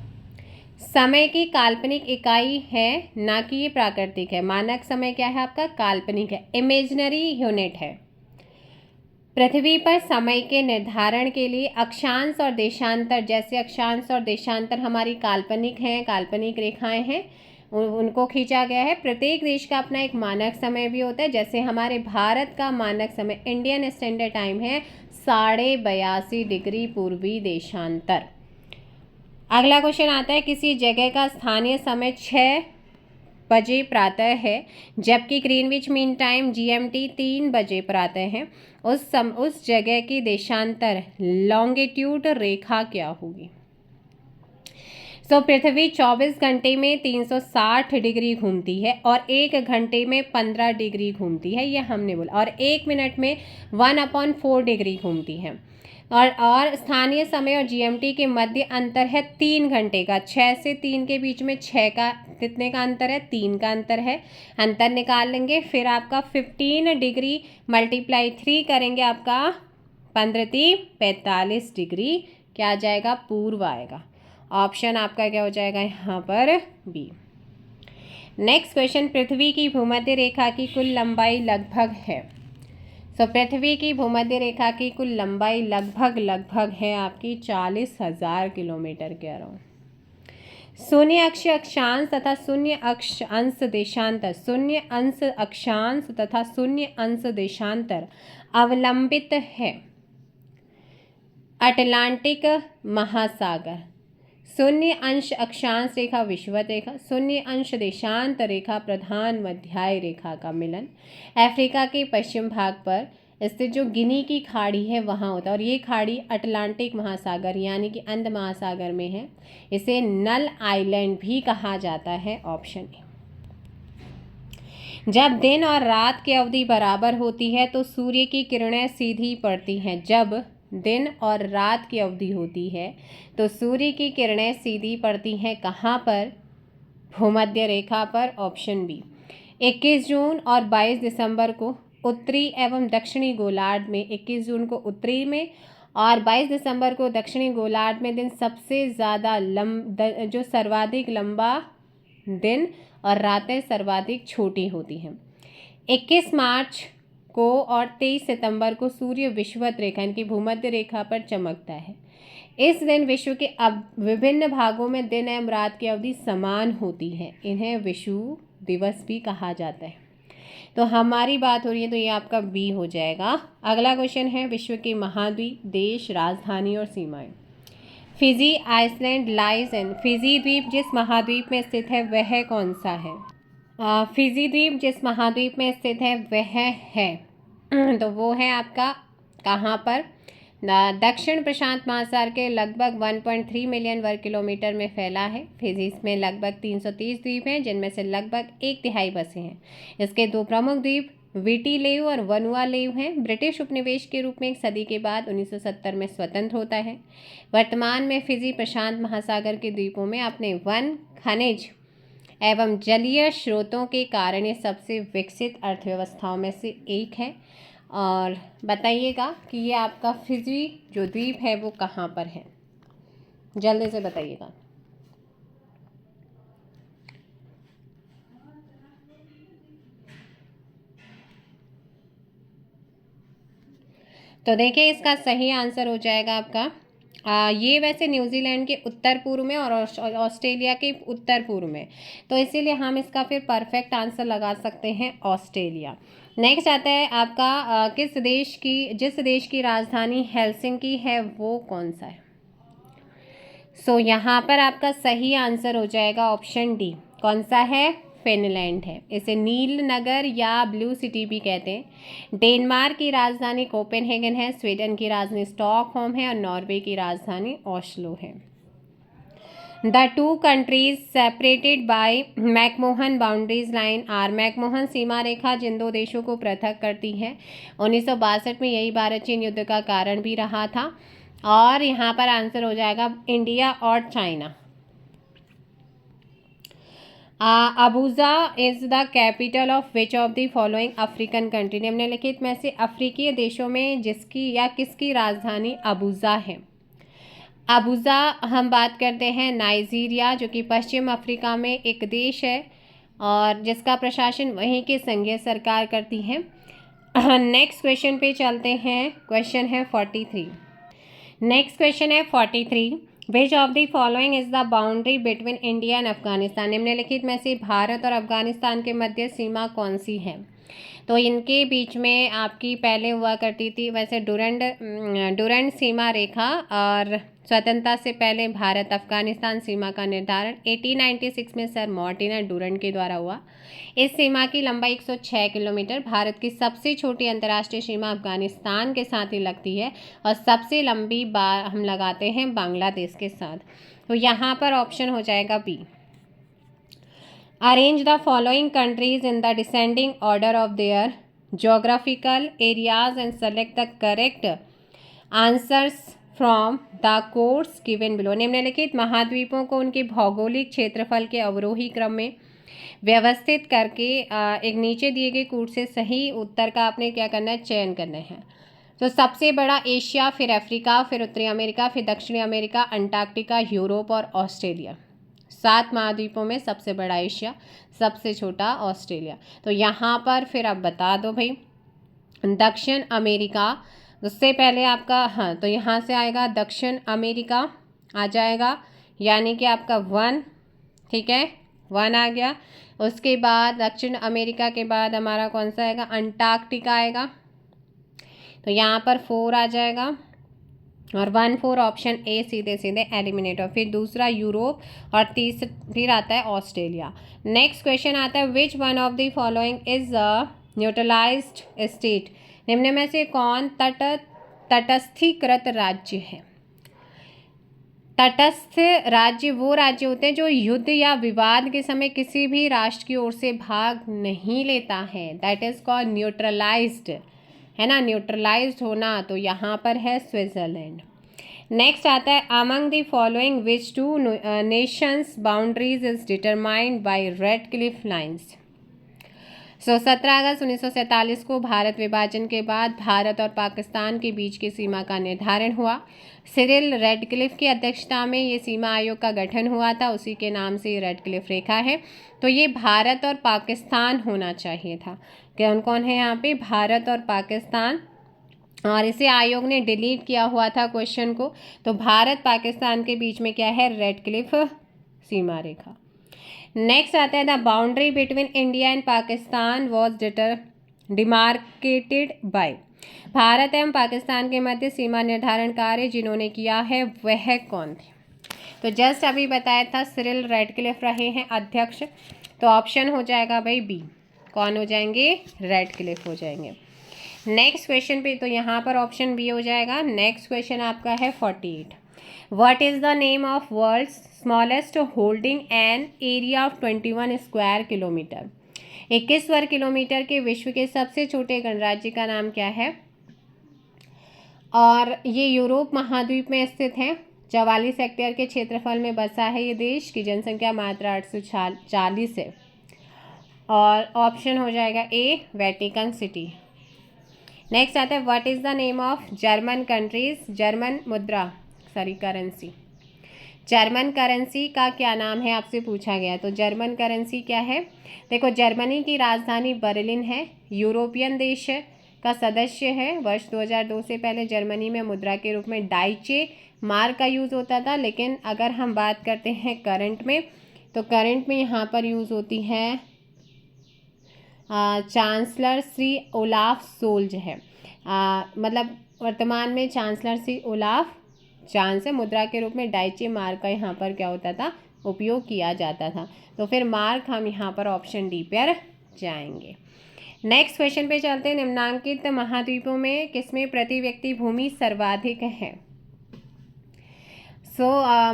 समय की काल्पनिक इकाई है, ना कि ये प्राकृतिक है। मानक समय क्या है आपका, काल्पनिक है, इमेजिनरी यूनिट है। पृथ्वी पर समय के निर्धारण के लिए अक्षांश और देशांतर, जैसे अक्षांश और देशांतर हमारी काल्पनिक हैं, काल्पनिक रेखाएं हैं, उनको खींचा गया है। प्रत्येक देश का अपना एक मानक समय भी होता है। जैसे हमारे भारत का मानक समय इंडियन स्टैंडर्ड टाइम है 82.5 डिग्री पूर्वी देशांतर। अगला क्वेश्चन आता है, किसी जगह का स्थानीय समय 6 बजे प्रातः है जबकि ग्रीनविच मीन टाइम GMT 3 बजे प्रातः है। उस जगह की देशांतर लॉन्गिट्यूड रेखा क्या होगी? पृथ्वी 24 घंटे में 360 डिग्री घूमती है और 1 घंटे में 15 डिग्री घूमती है, ये हमने बोला, और 1 मिनट में 1/4 डिग्री घूमती है। और स्थानीय समय और GMT के मध्य अंतर है 3 घंटे का। 6 से 3 के बीच में 6 का कितने का अंतर है? 3 का अंतर है। अंतर निकाल लेंगे, फिर आपका 15 डिग्री मल्टीप्लाई 3 करेंगे, आपका 15×3 = 45 डिग्री। क्या आ जाएगा? पूर्व आएगा। ऑप्शन आपका क्या हो जाएगा यहाँ पर? बी। नेक्स्ट क्वेश्चन, पृथ्वी की भूमध्य रेखा की कुल लंबाई लगभग है। पृथ्वी की भूमध्य रेखा की कुल लंबाई लगभग है आपकी 40,000 किलोमीटर के अराउंड। शून्य अक्ष अक्षांश तथा शून्य अक्ष अंश देशांतर, शून्य अंश अक्षांश तथा शून्य अंश देशांतर अवलंबित है अटलांटिक महासागर। शून्य अंश अक्षांश रेखा विषुवत रेखा, शून्य अंश देशांत रेखा प्रधान मध्याय रेखा का मिलन अफ्रीका के पश्चिम भाग पर स्थित जो गिनी की खाड़ी है वहाँ होता है, और ये खाड़ी अटलांटिक महासागर यानी कि अंध महासागर में है। इसे नल आइलैंड भी कहा जाता है। Option A. जब दिन और रात की अवधि बराबर होती है तो सूर्य की किरणें सीधी पड़ती हैं। जब दिन और रात की अवधि होती है तो सूर्य की किरणें सीधी पड़ती हैं कहाँ पर? भूमध्य रेखा पर। Option B. 21 जून और 22 दिसंबर को उत्तरी एवं दक्षिणी गोलार्ध में, 21 जून को उत्तरी में और 22 दिसंबर को दक्षिणी गोलार्ध में दिन सबसे ज़्यादा जो सर्वाधिक लंबा दिन और रातें सर्वाधिक छोटी होती हैं। 21 मार्च को और 23 सितंबर को सूर्य विषुवत रेखा यानी कि भूमध्य रेखा पर चमकता है। इस दिन विश्व के अब विभिन्न भागों में दिन एवं रात की अवधि समान होती है। इन्हें विषुव दिवस भी कहा जाता है। तो हमारी बात हो रही है तो ये आपका बी हो जाएगा। अगला क्वेश्चन है, विश्व के महाद्वीप, देश, राजधानी और सीमाएं। Fiji island lies in, Fiji द्वीप जिस महाद्वीप में स्थित है वह कौन सा है? फिजी द्वीप जिस महाद्वीप में स्थित है वह है तो वो है आपका कहाँ पर? दक्षिण प्रशांत महासागर के लगभग 1.3 मिलियन वर्ग किलोमीटर में फैला है। फिजी में लगभग 330 द्वीप हैं जिनमें से लगभग 1/3 बसे हैं। इसके 2 प्रमुख द्वीप विटिलेउ और वनुआलेउ हैं। ब्रिटिश उपनिवेश के रूप में एक सदी के बाद 1970 में स्वतंत्र होता है। वर्तमान में फिजी प्रशांत महासागर के द्वीपों में अपने वन, खनिज एवं जलीय स्रोतों के कारण ये सबसे विकसित अर्थव्यवस्थाओं में से एक है। और बताइएगा कि ये आपका फिजी जो द्वीप है वो कहाँ पर है? जल्दी से बताइएगा। तो देखिए इसका सही आंसर हो जाएगा आपका ये वैसे न्यूजीलैंड के उत्तर पूर्व में और ऑस्ट्रेलिया के उत्तर पूर्व में, तो इसीलिए हम इसका फिर परफेक्ट आंसर लगा सकते हैं ऑस्ट्रेलिया। नेक्स्ट आता है आपका जिस देश की राजधानी हेलसिंकी है वो कौन सा है? यहाँ पर आपका सही आंसर हो जाएगा ऑप्शन डी। कौन सा है? फिनलैंड है। इसे नील नगर या ब्लू सिटी भी कहते हैं। डेनमार्क की राजधानी कोपेनहेगन है, स्वीडन की राजधानी स्टॉकहोम है और नॉर्वे की राजधानी ओस्लो है। The 2 countries separated by McMahon boundaries line are, McMahon सीमा रेखा जिन 2 देशों को पृथक करती है। 1962 में यही भारत चीन युद्ध का कारण भी रहा था। और यहाँ पर आंसर हो जाएगा इंडिया और China. Abuja is the capital of which of the following African country, निम्नलिखित में से अफ्रीकी देशों में जिसकी या किसकी राजधानी अबूजा है? अबूजा हम बात करते हैं नाइजीरिया जो कि पश्चिम अफ्रीका में एक देश है और जिसका प्रशासन वहीं की संघीय सरकार करती है। नेक्स्ट क्वेश्चन पे चलते हैं। क्वेश्चन है 43। नेक्स्ट क्वेश्चन है 43। विच of the following is the boundary between India and Afghanistan, निम्नलिखित में से भारत और अफगानिस्तान के मध्य सीमा कौन सी है? तो इनके बीच में आपकी पहले हुआ करती थी वैसे डुरंड सीमा रेखा, और स्वतंत्रता से पहले भारत अफगानिस्तान सीमा का निर्धारण 1896 में सर मार्टिन डुरंट के द्वारा हुआ। इस सीमा की लंबाई 106 किलोमीटर। भारत की सबसे छोटी अंतर्राष्ट्रीय सीमा अफगानिस्तान के साथ ही लगती है और सबसे लंबी बार हम लगाते हैं बांग्लादेश के साथ। तो यहाँ पर ऑप्शन हो जाएगा B. Arrange the following countries in the descending order of their geographical areas and select the correct answers from the codes given below। निम्नलिखित महाद्वीपों को उनके भौगोलिक क्षेत्रफल के अवरोही क्रम में व्यवस्थित करके एक नीचे दिए गए कोड से सही उत्तर का आपने क्या करना है, चयन करना है। तो सबसे बड़ा एशिया, फिर अफ्रीका, फिर उत्तरी अमेरिका, फिर दक्षिणी अमेरिका, अंटार्कटिका, यूरोप और ऑस्ट्रेलिया। 7 महाद्वीपों में सबसे बड़ा एशिया, सबसे छोटा ऑस्ट्रेलिया। तो यहाँ पर फिर आप बता दो भाई, दक्षिण अमेरिका उससे पहले आपका, हाँ तो यहाँ से आएगा दक्षिण अमेरिका आ जाएगा, यानी कि आपका 1, ठीक है 1 आ गया। उसके बाद दक्षिण अमेरिका के बाद हमारा कौन सा आएगा, अंटार्कटिका आएगा, तो यहाँ पर 4 आ जाएगा और 1 4 ऑप्शन ए सीधे सीधे एलिमिनेट। और फिर दूसरा यूरोप और फिर आता है ऑस्ट्रेलिया। नेक्स्ट क्वेश्चन आता है which one of the following is a neutralised state. निम्न में से कौन तटस्थीकृत राज्य है। तटस्थ राज्य वो राज्य होते हैं जो युद्ध या विवाद के समय किसी भी राष्ट्र की ओर से भाग नहीं लेता है, दैट इज कॉल्ड न्यूट्रलाइज्ड, है ना, न्यूट्रलाइज्ड होना। तो यहाँ पर है स्विट्जरलैंड। नेक्स्ट आता है among the following which 2 nations boundaries is determined by Radcliffe lines. 17 अगस्त 1947 को भारत विभाजन के बाद भारत और पाकिस्तान के बीच की सीमा का निर्धारण हुआ। सिरिल रेडक्लिफ की अध्यक्षता में ये सीमा आयोग का गठन हुआ था, उसी के नाम से रेडक्लिफ रेखा है। तो ये भारत और पाकिस्तान होना चाहिए था। कौन कौन है यहाँ पे, भारत और पाकिस्तान, और इसे आयोग ने डिलीट किया हुआ था क्वेश्चन को। तो भारत पाकिस्तान के बीच में क्या है, रेडक्लिफ सीमा रेखा। नेक्स्ट आता है the boundary between India and Pakistan was demarcated by. Bharat एवं पाकिस्तान के मध्य सीमा निर्धारण कार्य जिन्होंने किया है वह कौन थे। तो जस्ट अभी बताया था सिरिल रेडक्लिफ रहे हैं अध्यक्ष। तो ऑप्शन हो जाएगा भाई बी, कौन हो जाएंगे, रेडक्लिफ हो जाएंगे। नेक्स्ट क्वेश्चन पे तो यहाँ पर ऑप्शन बी हो जाएगा। नेक्स्ट क्वेश्चन आपका है 48। What is the name of world's smallest holding an area of 21 square kilometre. 21 वर्ग किलोमीटर के विश्व के सबसे छोटे गणराज्य का नाम क्या है। और ये यूरोप महाद्वीप में स्थित है। 44 हेक्टेयर के क्षेत्रफल में बसा है ये देश की जनसंख्या मात्र 840 है। और ऑप्शन हो जाएगा ए, वेटिकन सिटी। नेक्स्ट आता है what is the name of German countries, German मुद्रा करेंसी। जर्मन करेंसी का क्या नाम है आपसे पूछा गया। तो जर्मन करेंसी क्या है, देखो जर्मनी की राजधानी बर्लिन है, यूरोपियन देश का सदस्य है। वर्ष 2002 से पहले जर्मनी में मुद्रा के रूप में डाइचे मार्क का यूज़ होता था, लेकिन अगर हम बात करते हैं करंट में, तो करंट में यहाँ पर यूज़ होती है चांसलर श्री ओलाफ सोल्ज है। मतलब वर्तमान में चांसलर श्री ओलाफ चांस से मुद्रा के रूप में डाइचे मार्क का यहाँ पर क्या होता था, उपयोग किया जाता था। तो फिर मार्क हम यहाँ पर ऑप्शन डी पर जाएंगे। नेक्स्ट क्वेश्चन पे चलते हैं। निम्नांकित महाद्वीपों में किसमें प्रति व्यक्ति भूमि सर्वाधिक है।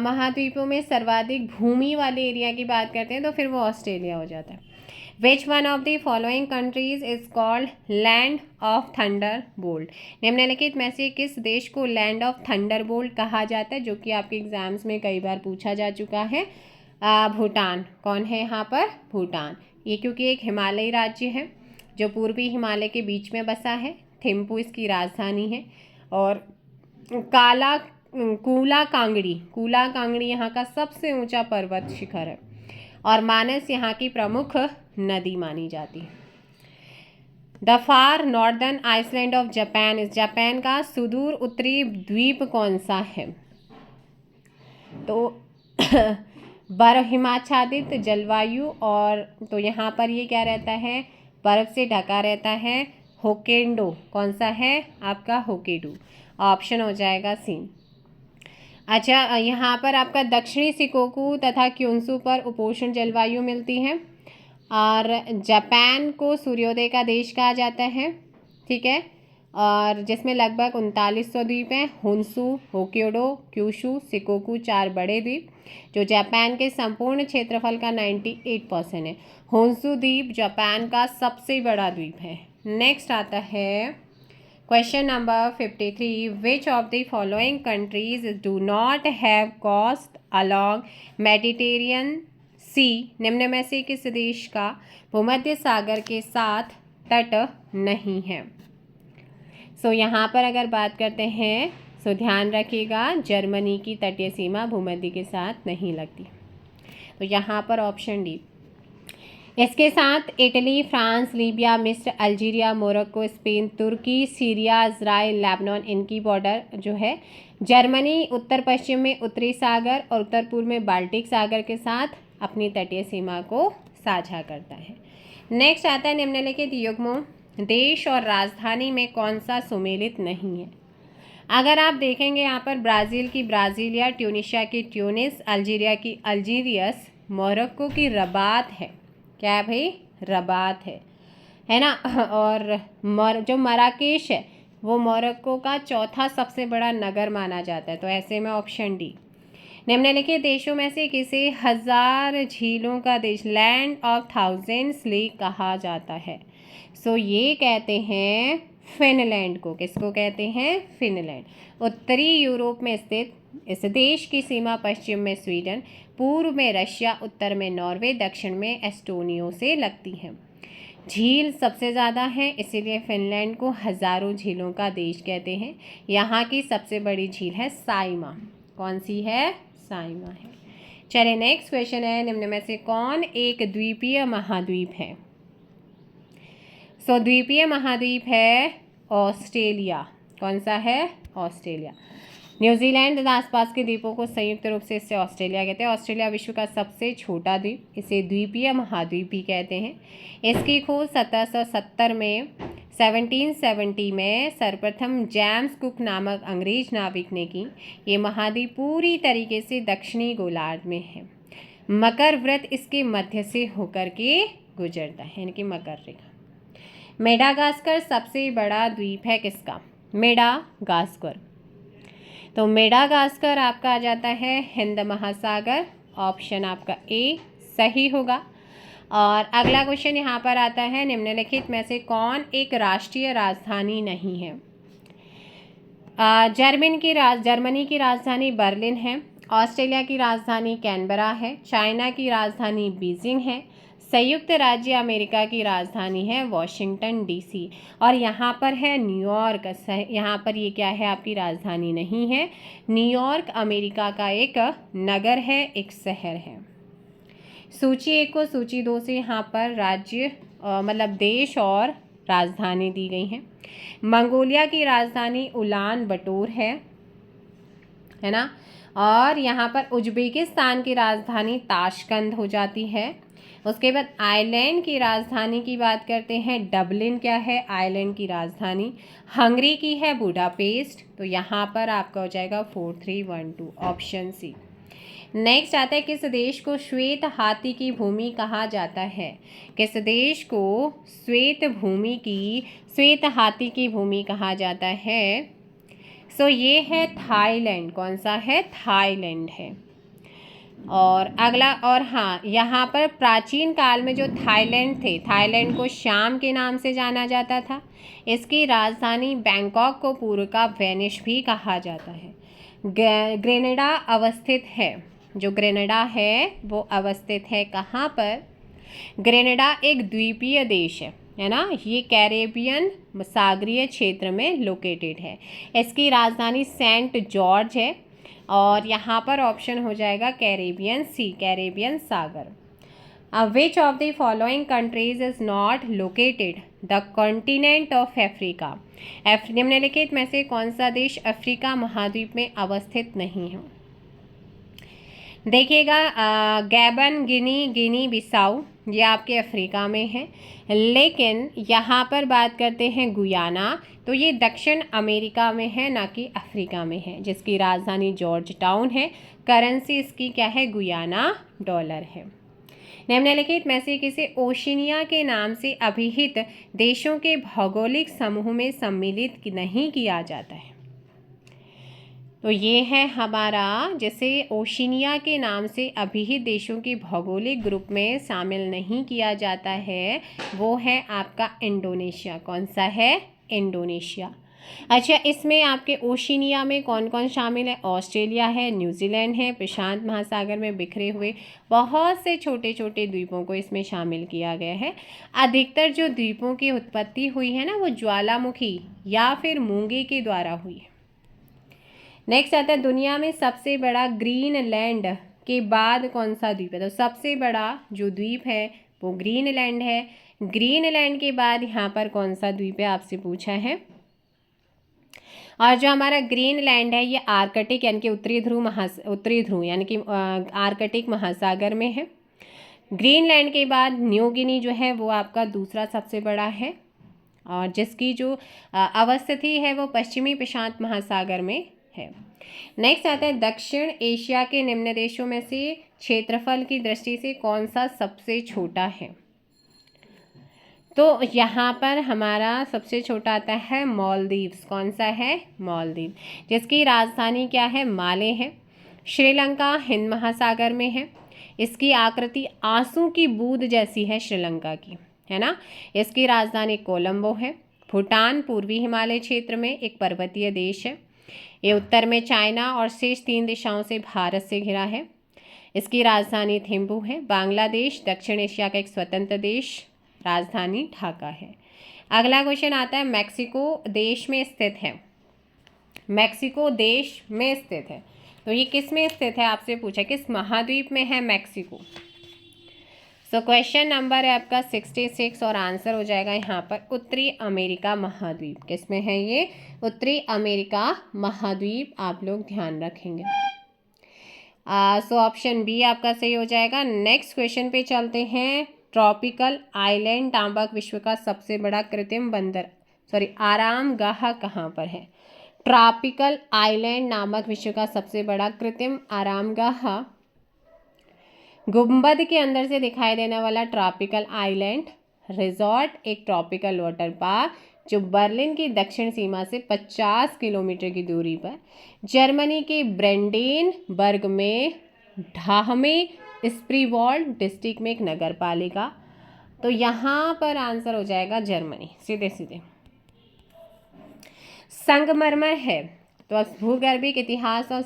महाद्वीपों में सर्वाधिक भूमि वाले एरिया की बात करते हैं तो फिर वो ऑस्ट्रेलिया हो जाता है। Which one of the following countries is called land of Thunderbolt. निम्नलिखित में से किस देश को लैंड ऑफ थंडरबोल्ट कहा जाता है, जो कि आपके एग्जाम्स में कई बार पूछा जा चुका है। भूटान। कौन है यहाँ पर, भूटान। ये क्योंकि एक हिमालयी राज्य है जो पूर्वी हिमालय के बीच में बसा है। थिम्पू इसकी राजधानी है। और कूला कांगड़ी यहाँ का सबसे ऊंचा पर्वत शिखर है और मानस यहाँ की प्रमुख नदी मानी जाती है। The far northern island of Japan, इस जापान का सुदूर उत्तरी द्वीप कौन सा है। तो बर्फ हिमाच्छादित जलवायु, और तो यहाँ पर ये क्या रहता है, बर्फ से ढका रहता है। होकेंडो कौन सा है आपका, होकेडू। ऑप्शन हो जाएगा सी। अच्छा, यहाँ पर आपका दक्षिणी शिकोकू तथा क्योंसू पर उपोष्ण जलवायु मिलती है। और जापान को सूर्योदय का देश कहा जाता है, ठीक है, और जिसमें लगभग 3900 द्वीप हैं। होन्शु, होक्काइडो, क्यूशू, शिकोकू 4 बड़े द्वीप जो जापान के संपूर्ण क्षेत्रफल का 98% है। होन्शु द्वीप जापान का सबसे बड़ा द्वीप है। नेक्स्ट आता है question number 53, which of the following countries do not have coast along Mediterranean sea. निम्न में से किस देश का भूमध्य सागर के साथ तट नहीं है। यहाँ पर अगर बात करते हैं ध्यान रखिएगा, जर्मनी की तटीय सीमा भूमध्य के साथ नहीं लगती। तो यहाँ पर ऑप्शन डी। इसके साथ इटली, फ्रांस, लीबिया, मिस्र, अल्जीरिया, मोरक्को, स्पेन, तुर्की, सीरिया, इजराइल, लेबनान, इनकी बॉर्डर जो है जर्मनी उत्तर पश्चिम में उत्तरी सागर और उत्तर पूर्व में बाल्टिक सागर के साथ अपनी तटीय सीमा को साझा करता है। नेक्स्ट आता है निम्नलिखित युग्मों देश और राजधानी में कौन सा सुमेलित नहीं है। अगर आप देखेंगे यहाँ पर ब्राज़ील की ब्राज़ीलिया, ट्यूनिशिया की ट्यूनिस, अल्जीरिया की अल्जीरियस, मोरक्को की रबात है। क्या है भाई? रबात है ना। और जो मराकेश है वो मोरक्को का चौथा सबसे बड़ा नगर माना जाता है। तो ऐसे में ऑप्शन डी। निम्नलिखित देशों में से किसे 1000 झीलों का देश, लैंड ऑफ थाउजेंड्स लेक कहा जाता है। ये कहते हैं फिनलैंड को। किसको कहते हैं? फिनलैंड। उत्तरी यूरोप में स्थित इस देश की सीमा पश्चिम में स्वीडन, पूर्व में रशिया, उत्तर में नॉर्वे, दक्षिण में एस्टोनिया से लगती है। झील सबसे ज़्यादा है, इसीलिए फिनलैंड को हज़ारों झीलों का देश कहते हैं। यहाँ की सबसे बड़ी झील है साइमा। कौन सी है? साइमा है। चलिए नेक्स्ट क्वेश्चन है, निम्न में से कौन एक द्वीपीय महाद्वीप है। द्वीपीय महाद्वीप है ऑस्ट्रेलिया। कौन सा है? ऑस्ट्रेलिया। न्यूजीलैंड तथा आसपास के द्वीपों को संयुक्त रूप से इससे ऑस्ट्रेलिया कहते हैं। ऑस्ट्रेलिया विश्व का सबसे छोटा द्वीप, इसे द्वीपीय महाद्वीप भी कहते हैं। इसकी खोज 1770 में 1770 में सर्वप्रथम जेम्स कुक नामक अंग्रेज नाविक ने की। ये महाद्वीप पूरी तरीके से दक्षिणी गोलार्ध में है। मकर व्रत इसके मध्य से होकर के गुजरता है, यानी कि मकर रेखा। मेडागास्कर सबसे बड़ा द्वीप है किसका? मेडागास्कर। तो मेडागास्कर आपका आ जाता है हिंद महासागर। ऑप्शन आपका ए सही होगा। और अगला क्वेश्चन यहाँ पर आता है, निम्नलिखित में से कौन एक राष्ट्रीय राजधानी नहीं है। जर्मनी की राजधानी बर्लिन है। ऑस्ट्रेलिया की राजधानी कैनबरा है। चाइना की राजधानी बीजिंग है। संयुक्त राज्य अमेरिका की राजधानी है वॉशिंगटन डीसी। और यहाँ पर है न्यूयॉर्क। यहाँ पर ये क्या है? आपकी राजधानी नहीं है। न्यूयॉर्क अमेरिका का एक नगर है, एक शहर है। सूची 1 को सूची 2 से यहाँ पर राज्य मतलब देश और राजधानी दी गई हैं। मंगोलिया की राजधानी उलान बटोर है ना। और यहाँ पर उज्बेकिस्तान की राजधानी ताशकंद हो जाती है। उसके बाद आयरलैंड की राजधानी की बात करते हैं, डबलिन क्या है? आयरलैंड की राजधानी। हंगरी की है बुडापेस्ट। तो यहाँ पर आपका हो जाएगा 4312 ऑप्शन सी। नेक्स्ट आता है, किस देश को श्वेत हाथी की भूमि कहा जाता है। किस देश को श्वेत हाथी की भूमि कहा जाता है। ये है थाईलैंड। कौन सा है? थाईलैंड है। और अगला, और हाँ, यहाँ पर प्राचीन काल में जो थाईलैंड थे, थाईलैंड को श्याम के नाम से जाना जाता था। इसकी राजधानी बैंकॉक को पूर्व का वेनिस भी कहा जाता है। ग्रेनेडा अवस्थित है। जो ग्रेनेडा है वो अवस्थित है कहाँ पर? ग्रेनेडा एक द्वीपीय देश है ना। ये कैरेबियन सागरीय क्षेत्र में लोकेटेड है। इसकी राजधानी सेंट जॉर्ज है। और यहाँ पर ऑप्शन हो जाएगा कैरेबियन सी, कैरेबियन सागर। Which of the following countries is not located the continent of Africa. निम्नलिखित में से कौन सा देश अफ्रीका महाद्वीप में अवस्थित नहीं है। देखिएगा गैबन, गिनी बिसाऊ, ये आपके अफ्रीका में है। लेकिन यहाँ पर बात करते हैं गुयाना, तो ये दक्षिण अमेरिका में है, ना कि अफ्रीका में है, जिसकी राजधानी जॉर्ज टाउन है। करेंसी इसकी क्या है? गुयाना डॉलर है। निम्नलिखित में से किसे ओशिनिया के नाम से अभिहित देशों के भौगोलिक समूह में सम्मिलित नहीं किया जाता है? तो ये है हमारा, जैसे ओशिनिया के नाम से अभिहित देशों के भौगोलिक ग्रुप में शामिल नहीं किया जाता है, वो है आपका इंडोनेशिया। कौन सा है? इंडोनेशिया। अच्छा, इसमें आपके ओशिनिया में कौन कौन शामिल है? ऑस्ट्रेलिया है, न्यूजीलैंड है, प्रशांत महासागर में बिखरे हुए बहुत से छोटे छोटे द्वीपों को इसमें शामिल किया गया है। अधिकतर जो द्वीपों की उत्पत्ति हुई है ना, वो ज्वालामुखी या फिर मूंगे के द्वारा हुई है। नेक्स्ट आता है, दुनिया में सबसे बड़ा ग्रीनलैंड के बाद कौन सा द्वीप है? तो सबसे बड़ा जो द्वीप है वो ग्रीनलैंड है। ग्रीनलैंड के बाद यहाँ पर कौन सा द्वीप है आपसे पूछा है। और जो हमारा ग्रीनलैंड है ये आर्कटिक यानी कि उत्तरी ध्रुव यानी कि आर्कटिक महासागर में है। ग्रीनलैंड के बाद न्यू गिनी जो है वो आपका दूसरा सबसे बड़ा है, और जिसकी जो अवस्थिति है वो पश्चिमी प्रशांत महासागर में है। नेक्स्ट आता है, दक्षिण एशिया के निम्न देशों में से क्षेत्रफल की दृष्टि से कौन सा सबसे छोटा है? तो यहाँ पर हमारा सबसे छोटा आता है मालदीव्स। कौन सा है? मालदीव, जिसकी राजधानी क्या है? माले है। श्रीलंका हिंद महासागर में है। इसकी आकृति आंसू की बूंद जैसी है श्रीलंका की, है ना। इसकी राजधानी कोलंबो है। भूटान पूर्वी हिमालय क्षेत्र में एक पर्वतीय देश है। ये उत्तर में चाइना और शेष 3 दिशाओं से भारत से घिरा है। इसकी राजधानी थिम्पू है। बांग्लादेश दक्षिण एशिया का एक स्वतंत्र देश, राजधानी ढाका है। अगला क्वेश्चन आता है, मैक्सिको देश में स्थित है। मैक्सिको देश में स्थित है, तो ये किस में स्थित है आपसे पूछा, किस महाद्वीप में है मैक्सिको? सो क्वेश्चन नंबर है आपका 66 और आंसर हो जाएगा यहाँ पर उत्तरी अमेरिका महाद्वीप। किस में है ये? उत्तरी अमेरिका महाद्वीप, आप लोग ध्यान रखेंगे। सो ऑप्शन बी आपका सही हो जाएगा। नेक्स्ट क्वेश्चन पे चलते हैं। ट्रॉपिकल आइलैंड टांबक विश्व का सबसे बड़ा कृत्रिम बंदर आरामगाह कहाँ पर है? ट्रॉपिकल आइलैंड नामक विश्व का सबसे बड़ा कृत्रिम आरामगाह गुंबद के अंदर से दिखाई देने वाला ट्रॉपिकल आइलैंड रिजॉर्ट एक ट्रॉपिकल वाटर पार्क जो बर्लिन की दक्षिण सीमा से 50 किलोमीटर की दूरी पर जर्मनी के ब्रेंडेनबर्ग में ढाहमे स्प्रीवॉल्ड डिस्ट्रिक्ट में एक नगर पालिका। तो यहाँ पर आंसर हो जाएगा जर्मनी, सीधे सीधे। संगमरमर है, तो अब भूगर्भिक इतिहास और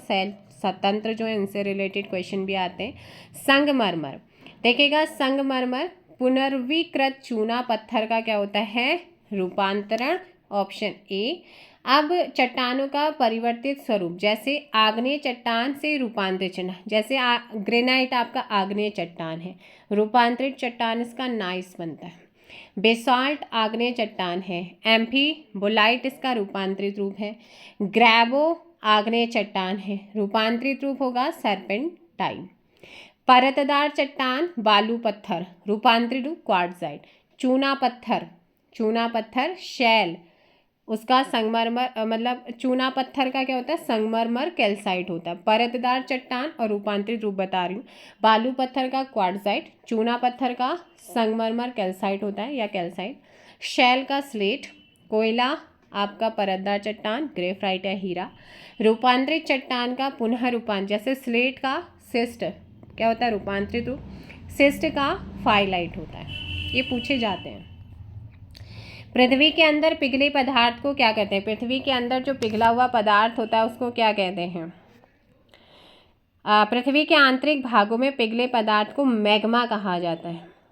स्वतंत्र जो है इनसे रिलेटेड क्वेश्चन भी आते हैं। संगमरमर देखिएगा, संगमरमर पुनर्वीकृत चूना पत्थर का क्या होता है? रूपांतरण, ऑप्शन ए। अब चट्टानों का परिवर्तित स्वरूप, जैसे आग्नेय चट्टान से रूपांतरित चट्टान, जैसे ग्रेनाइट आपका आग्नेय चट्टान है, रूपांतरित चट्टान इसका नाइस बनता है। बेसाल्ट आग्नेय चट्टान है। एम्फीबोलाइट इसका रूपांतरित रूप है। ग्रैबो आग्नेय चट्टान है, रूपांतरित रूप होगा सर्पेंटाइन। परतदार चट्टान बालू पत्थर, रूपांतरित रूप क्वार्ट्जाइट। चूना पत्थर शैल, उसका संगमरमर मतलब चूना पत्थर का क्या होता है? संगमरमर कैल्साइट होता है। परतदार चट्टान और रूपांतरित रूप बता रही हूँ, बालू पत्थर का क्वार्ट्जाइट, चूना पत्थर का संगमरमर कैल्साइट होता है या कैल्साइट, शैल का स्लेट, कोयला आपका परतदार चट्टान ग्रेफाइट या हीरा, रूपांतरित चट्टान का पुनः रूपांतरण, जैसे स्लेट का सिस्ट क्या होता है? रूपांतरित रूप, सिस्ट का फाइलाइट होता है, ये पूछे जाते हैं। पृथ्वी के अंदर पिघले पदार्थ को क्या कहते हैं? पृथ्वी के अंदर जो पिघला हुआ पदार्थ होता है उसको क्या कहते हैं? पृथ्वी के आंतरिक भागों में पिघले पदार्थ को मैग्मा कहा जाता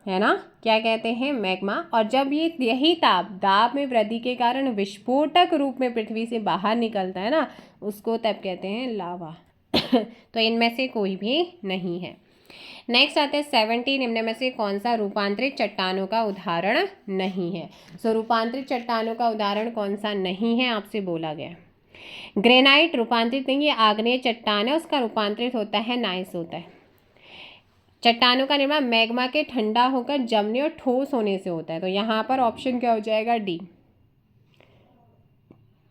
है ना। क्या कहते हैं? मैग्मा। और जब यही दाब में वृद्धि के कारण विस्फोटक रूप में पृथ्वी से बाहर निकलता है ना, उसको तब कहते हैं लावा। तो इनमें से कोई भी नहीं है। नेक्स्ट आते हैं 17, निम्न में से कौन सा रूपांतरित चट्टानों का उदाहरण नहीं है? सो रूपांतरित चट्टानों का उदाहरण कौन सा नहीं है आपसे बोला गया? ग्रेनाइट रूपांतरित नहीं, ये आग्नेय चट्टान है, उसका रूपांतरित होता है नाइस होता है। चट्टानों का निर्माण मैग्मा के ठंडा होकर जमने और ठोस होने से होता है। तो यहाँ पर ऑप्शन क्या हो जाएगा? डी।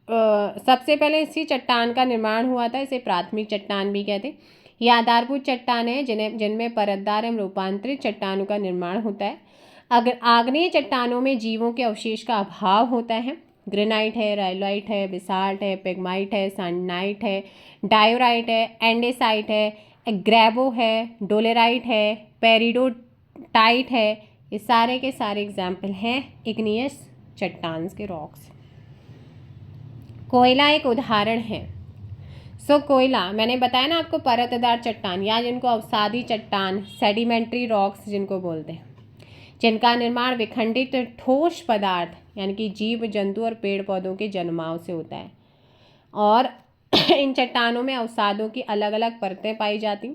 सबसे पहले इसी चट्टान का निर्माण हुआ था, इसे प्राथमिक चट्टान भी कहते हैं। ये आधारभूत चट्टान है जिनमें परतदार एवं रूपांतरित चट्टानों का निर्माण होता है। अगर आग्नेय चट्टानों में जीवों के अवशेष का अभाव होता है। ग्रेनाइट है, राइलोइट है, बेसाल्ट है, पेग्माइट है, सैंडनाइट है, डायोराइट है, एंडेसाइट है, ग्रेबो है, डोलेराइट है, पेरिडोटाइट है। ये सारे के सारे एग्जाम्पल हैं इग्नियस चट्टान के रॉक्स। कोयला एक उदाहरण है। कोयला मैंने बताया ना आपको, परतदार चट्टान या जिनको अवसादी चट्टान, सेडिमेंट्री रॉक्स जिनको बोलते हैं, जिनका निर्माण विखंडित ठोस पदार्थ यानी कि जीव जंतु और पेड़ पौधों के जन्माव से होता है। और इन चट्टानों में अवसादों की अलग अलग परतें पाई जाती।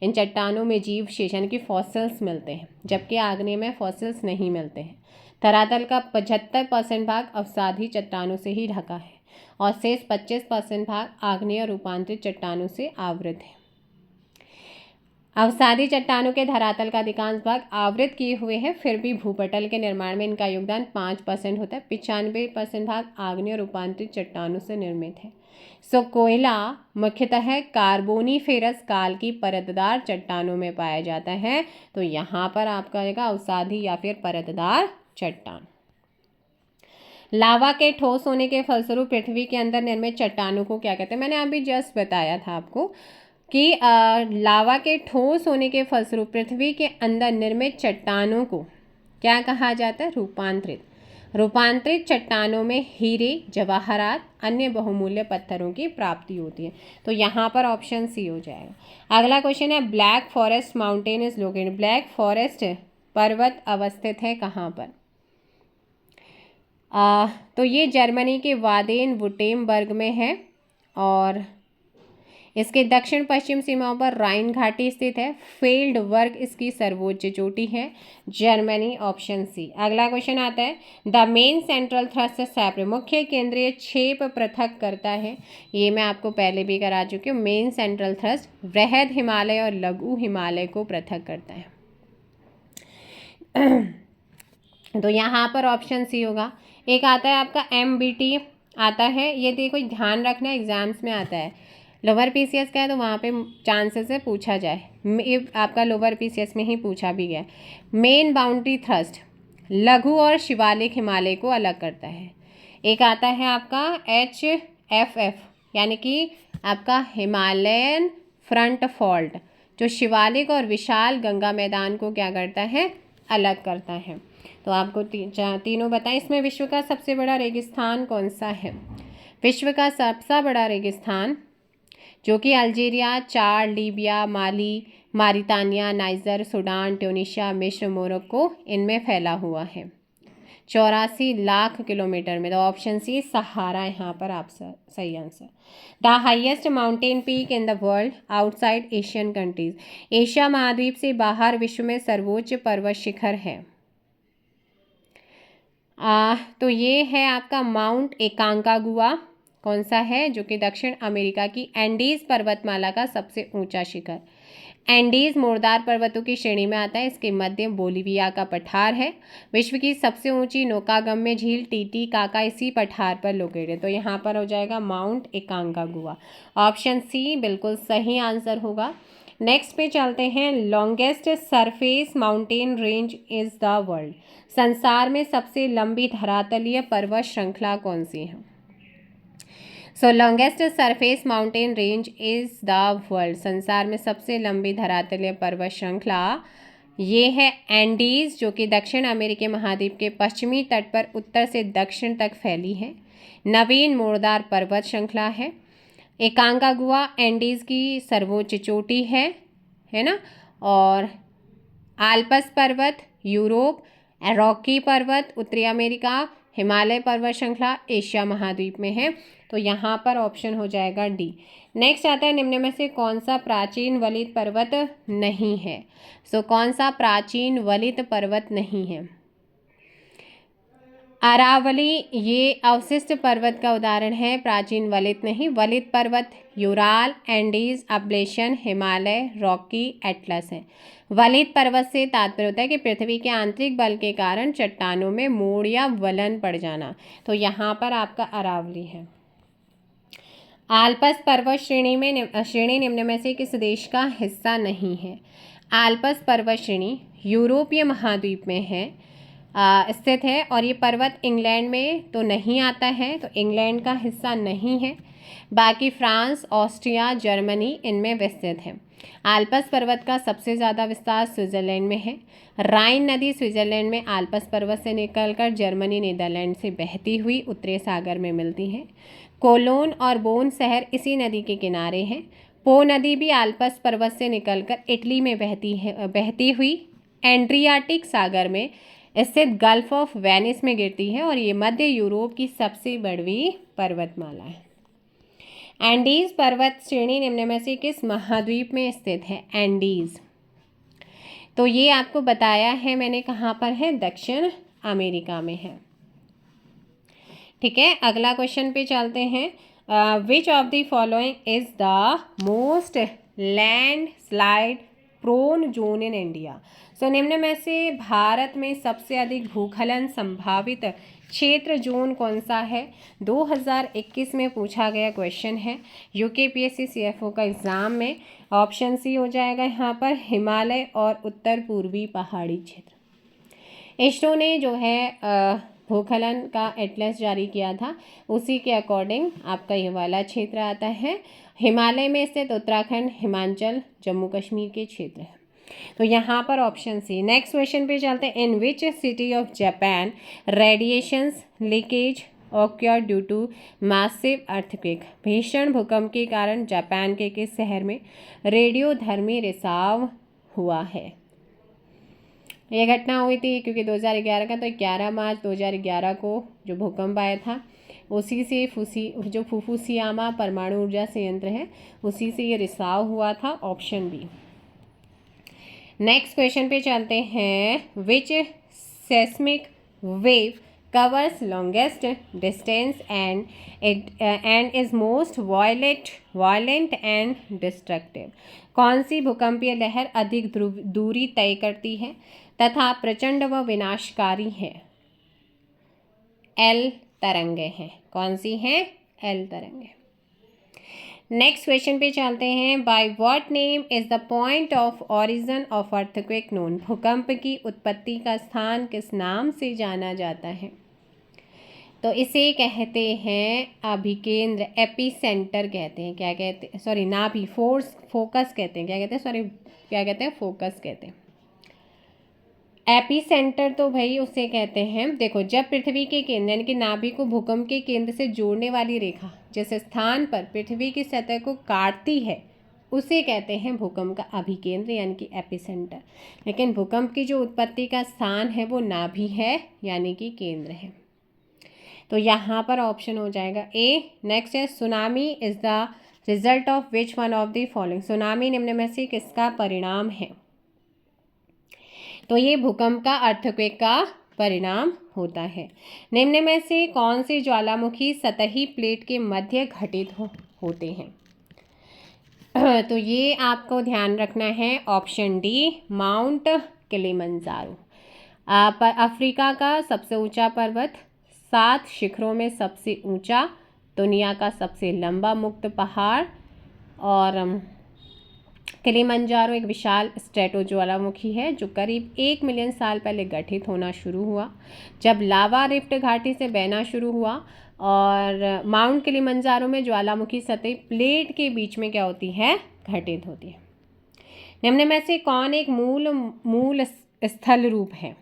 इन चट्टानों में जीव शेष यानी कि फॉसिल्स मिलते हैं, जबकि आग्नेय में फॉसिल्स नहीं मिलते हैं। धरातल का 75% भाग अवसादी चट्टानों से ही ढका है और शेष 25% भाग आग्नेय और रूपांतरित चट्टानों से आवृत है। अवसादी चट्टानों के धरातल का अधिकांश भाग आवृत किए हुए हैं, फिर भी भूपटल के निर्माण में इनका योगदान 5% होता है। 95% भाग आग्नेय और रूपांतरित चट्टानों से निर्मित है। कोयला मुख्यतः कार्बोनीफेरस काल की परतदार चट्टानों में पाया जाता है। तो यहाँ पर आपका आएगा अवसादी या फिर परतदार चट्टान। लावा के ठोस होने के फलस्वरूप पृथ्वी के अंदर निर्मित चट्टानों को क्या कहते हैं? मैंने अभी जस्ट बताया था आपको कि लावा के ठोस होने के फलस्वरूप पृथ्वी के अंदर निर्मित चट्टानों को क्या कहा जाता है? रूपांतरित। रूपांतरित चट्टानों में हीरे, जवाहरात, अन्य बहुमूल्य पत्थरों की प्राप्ति होती है। तो यहाँ पर ऑप्शन सी हो जाएगा। अगला क्वेश्चन है, black forest mountain is located. Black forest पर्वत अवस्थित है कहाँ पर? तो ये जर्मनी के वादेन वुटेमबर्ग में है और इसके दक्षिण पश्चिम सीमाओं पर राइन घाटी स्थित है। फील्ड वर्ग इसकी सर्वोच्च चोटी है, जर्मनी, ऑप्शन सी। अगला क्वेश्चन आता है, the main central thrust separate. मुख्य केंद्रीय छेप पृथक करता है। ये मैं आपको पहले भी करा चुकी हूँ। मेन सेंट्रल थ्रस्ट वृहद हिमालय और लघु हिमालय को पृथक करता है। तो यहाँ पर ऑप्शन सी होगा। एक आता है आपका MBT आता है, ये देखो ध्यान रखना एग्जाम्स में आता है। लोअर PCS का है तो वहाँ पे चांसेस है पूछा जाए, आपका लोअर PCS में ही पूछा भी गया। मेन बाउंड्री थ्रस्ट लघु और शिवालिक हिमालय को अलग करता है। एक आता है आपका HFF यानी कि आपका हिमालयन फ्रंट फॉल्ट, जो शिवालिक और विशाल गंगा मैदान को क्या करता है? अलग करता है। तो आपको तीनों बताएं। इसमें विश्व का सबसे बड़ा रेगिस्तान कौन सा है? विश्व का सबसे बड़ा रेगिस्तान जो कि अल्जीरिया, चाड, लीबिया, माली, मारितानिया, नाइजर, सूडान, ट्यूनीशिया, मिस्र, मोरक्को, इनमें फैला हुआ है 84 लाख किलोमीटर में। तो ऑप्शन सी सहारा यहाँ पर आप सही answer. The highest mountain peak in the world outside Asian countries. Asia महाद्वीप से बाहर विश्व में सर्वोच्च पर्वत शिखर है। तो ये है आपका माउंट एकांकागुआ। कौन सा है? जो कि दक्षिण अमेरिका की एंडीज पर्वतमाला का सबसे ऊंचा शिखर। एंडीज मोरदार पर्वतों की श्रेणी में आता है। इसके मध्य बोलिविया का पठार है। विश्व की सबसे ऊंची नौकागम्य झील टीटीकाका इसी पठार पर लोकेटेड है। तो यहाँ पर हो जाएगा माउंट एकांकागुआ। ऑप्शन सी बिल्कुल सही आंसर होगा। नेक्स्ट पे चलते हैं। Longest surface mountain range is the world. संसार में सबसे लंबी धरातलीय पर्वत श्रृंखला कौन सी है? Longest surface mountain range is the world. संसार में सबसे लंबी धरातलीय पर्वत श्रृंखला ये है एंडीज, जो कि दक्षिण अमेरिकी महाद्वीप के पश्चिमी तट पर उत्तर से दक्षिण तक फैली है। नवीन मोरदार पर्वत श्रृंखला है। एकांकागुआ एंडीज की सर्वोच्च चोटी है ना। और आल्प्स पर्वत यूरोप, रॉकी पर्वत उत्तरी अमेरिका, हिमालय पर्वत श्रृंखला एशिया महाद्वीप में है। तो यहाँ पर ऑप्शन हो जाएगा डी। नेक्स्ट आता है, निम्न में से कौन सा प्राचीन वलित पर्वत नहीं है? कौन सा प्राचीन वलित पर्वत नहीं है? अरावली ये अवशिष्ट पर्वत का उदाहरण है, प्राचीन वलित नहीं। वलित पर्वत Ural, Andes, oblation, Himalaya, Rocky, Atlas है। वलित पर्वत से तात्पर्य होता है कि पृथ्वी के आंतरिक बल के कारण चट्टानों में मोड़ या वलन पड़ जाना, तो यहाँ पर आपका अरावली है। आल्पस पर्वत श्रेणी निम्न में से किस देश का हिस्सा नहीं है? आल्पस पर्वत श्रेणी यूरोपीय महाद्वीप में है स्थित है, और ये पर्वत इंग्लैंड में तो नहीं आता है, तो इंग्लैंड का हिस्सा नहीं है। बाकी फ्रांस, ऑस्ट्रिया, जर्मनी इनमें विस्तृत है। आल्पस पर्वत का सबसे ज़्यादा विस्तार स्विट्ज़रलैंड में है। राइन नदी स्विट्ज़रलैंड में आल्पस पर्वत से निकलकर जर्मनी, नीदरलैंड से बहती हुई उत्तरी सागर में मिलती है। कोलोन और बोन शहर इसी नदी के किनारे हैं। पो नदी भी आल्पस पर्वत से निकलकर इटली में बहती हुई एड्रियाटिक सागर में स्थित गल्फ ऑफ वेनिस में गिरती है, और ये मध्य यूरोप की सबसे बड़ी पर्वतमाला है। एंडीज पर्वत श्रेणी निम्न में से किस महाद्वीप में स्थित है? एंडीज, तो ये आपको बताया है मैंने कहाँ पर है, दक्षिण अमेरिका में है। ठीक है, अगला क्वेश्चन पे चलते हैं। Which of the following is the most landslide prone zone in India? So निम्न में से भारत में सबसे अधिक भूस्खलन संभावित क्षेत्र जोन कौन सा है? 2021 में पूछा गया क्वेश्चन है यूकेपीएससी सीएफओ का एग्ज़ाम में। ऑप्शन सी हो जाएगा यहाँ पर, हिमालय और उत्तर पूर्वी पहाड़ी क्षेत्र। इसरो ने जो है भूस्खलन का एटलस जारी किया था, उसी के अकॉर्डिंग आपका ये वाला क्षेत्र आता है। हिमालय में स्थित उत्तराखंड, हिमाचल, जम्मू कश्मीर के क्षेत्र है, तो यहाँ पर ऑप्शन सी। नेक्स्ट क्वेश्चन पे चलते हैं। In which city of Japan radiations leakage occur due to massive earthquake? भीषण भूकंप के कारण जापान के किस शहर में रेडियोधर्मी रिसाव हुआ है? यह घटना हुई थी क्योंकि 2011 का, तो 11 मार्च 2011 को जो भूकंप आया था, उसी से जो फुकुशियामा परमाणु ऊर्जा संयंत्र है, उसी से ये रिसाव हुआ था। Option B. नेक्स्ट क्वेश्चन पे चलते हैं। Which seismic wave covers longest distance and is most violent and destructive? कौन सी भूकंपीय लहर अधिक दूरी तय करती है तथा प्रचंड व विनाशकारी है? एल तरंगे हैं। कौन सी हैं? एल तरंगे। नेक्स्ट क्वेश्चन पे चलते हैं। By what name is the point of origin of earthquake known? भूकंप की उत्पत्ति का स्थान किस नाम से जाना जाता है? तो इसे कहते हैं अभिकेंद्र, एपीसेंटर कहते हैं। क्या कहते हैं? सॉरी, नाभि, फोकस कहते हैं। क्या कहते हैं? सॉरी, क्या कहते हैं? फोकस कहते हैं। एपीसेंटर तो भाई उसे कहते हैं, देखो, जब पृथ्वी के केंद्र यानी कि नाभि को भूकंप के केंद्र से जोड़ने वाली रेखा जिस स्थान पर पृथ्वी की सतह को काटती है, उसे कहते हैं भूकंप का अभिकेंद्र यानी कि एपीसेंटर। लेकिन भूकंप की जो उत्पत्ति का स्थान है वो नाभि है यानी कि केंद्र है, तो यहाँ पर ऑप्शन हो जाएगा ए। नेक्स्ट है, tsunami is the result of which one of the following? Tsunami निम्न में से किसका परिणाम है? तो ये भूकंप का, अर्थक्वेक का परिणाम होता है। निम्न में से कौन से ज्वालामुखी सतही प्लेट के मध्य घटित होते हैं? तो ये आपको ध्यान रखना है। Option D, mount Kilimanjaro. Africa का सबसे ऊंचा पर्वत, 7 शिखरों में सबसे ऊंचा, दुनिया का सबसे लंबा मुक्त पहाड़, और किलिमंजारो एक विशाल स्ट्रेटो ज्वालामुखी है जो करीब 1 मिलियन साल पहले गठित होना शुरू हुआ जब लावा रिफ्ट घाटी से बहना शुरू हुआ। और माउंट किलिमंजारो में ज्वालामुखी सतह प्लेट के बीच में क्या होती है? घटित होती है। निम्न में से कौन एक मूल स्थल रूप है?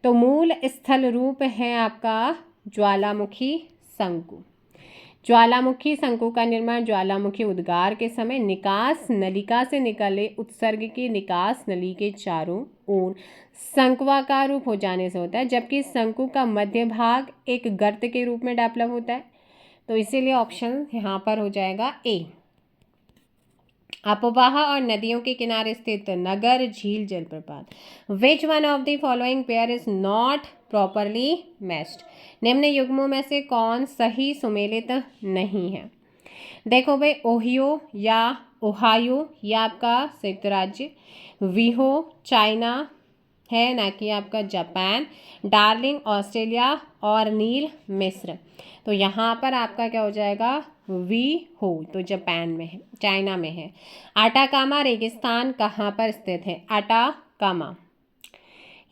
तो मूल स्थल रूप है आपका ज्वालामुखी शंकु। ज्वालामुखी शंकु का निर्माण ज्वालामुखी उद्गार के समय निकास नलिका से निकले उत्सर्ग की निकास नली के चारों ओर शंक्वाकार रूप हो जाने से होता है, जबकि शंकु का मध्य भाग एक गर्त के रूप में डेवलप होता है। तो इसीलिए ऑप्शन यहाँ पर हो जाएगा ए। अपवाह और नदियों के किनारे स्थित नगर, झील, जलप्रपात। विच one of the following pair is not properly matched. निम्न युग्मों में से कौन सही सुमेलित नहीं है? देखो भाई, ओहायो या आपका संयुक्त राज्य, वीहो चाइना है ना कि आपका जापान, डार्लिंग ऑस्ट्रेलिया और नील मिस्र। तो यहाँ पर आपका क्या हो जाएगा? वीहो, तो जापान में है, चाइना में है। आटाकामा रेगिस्तान कहाँ पर स्थित है? आटाकामा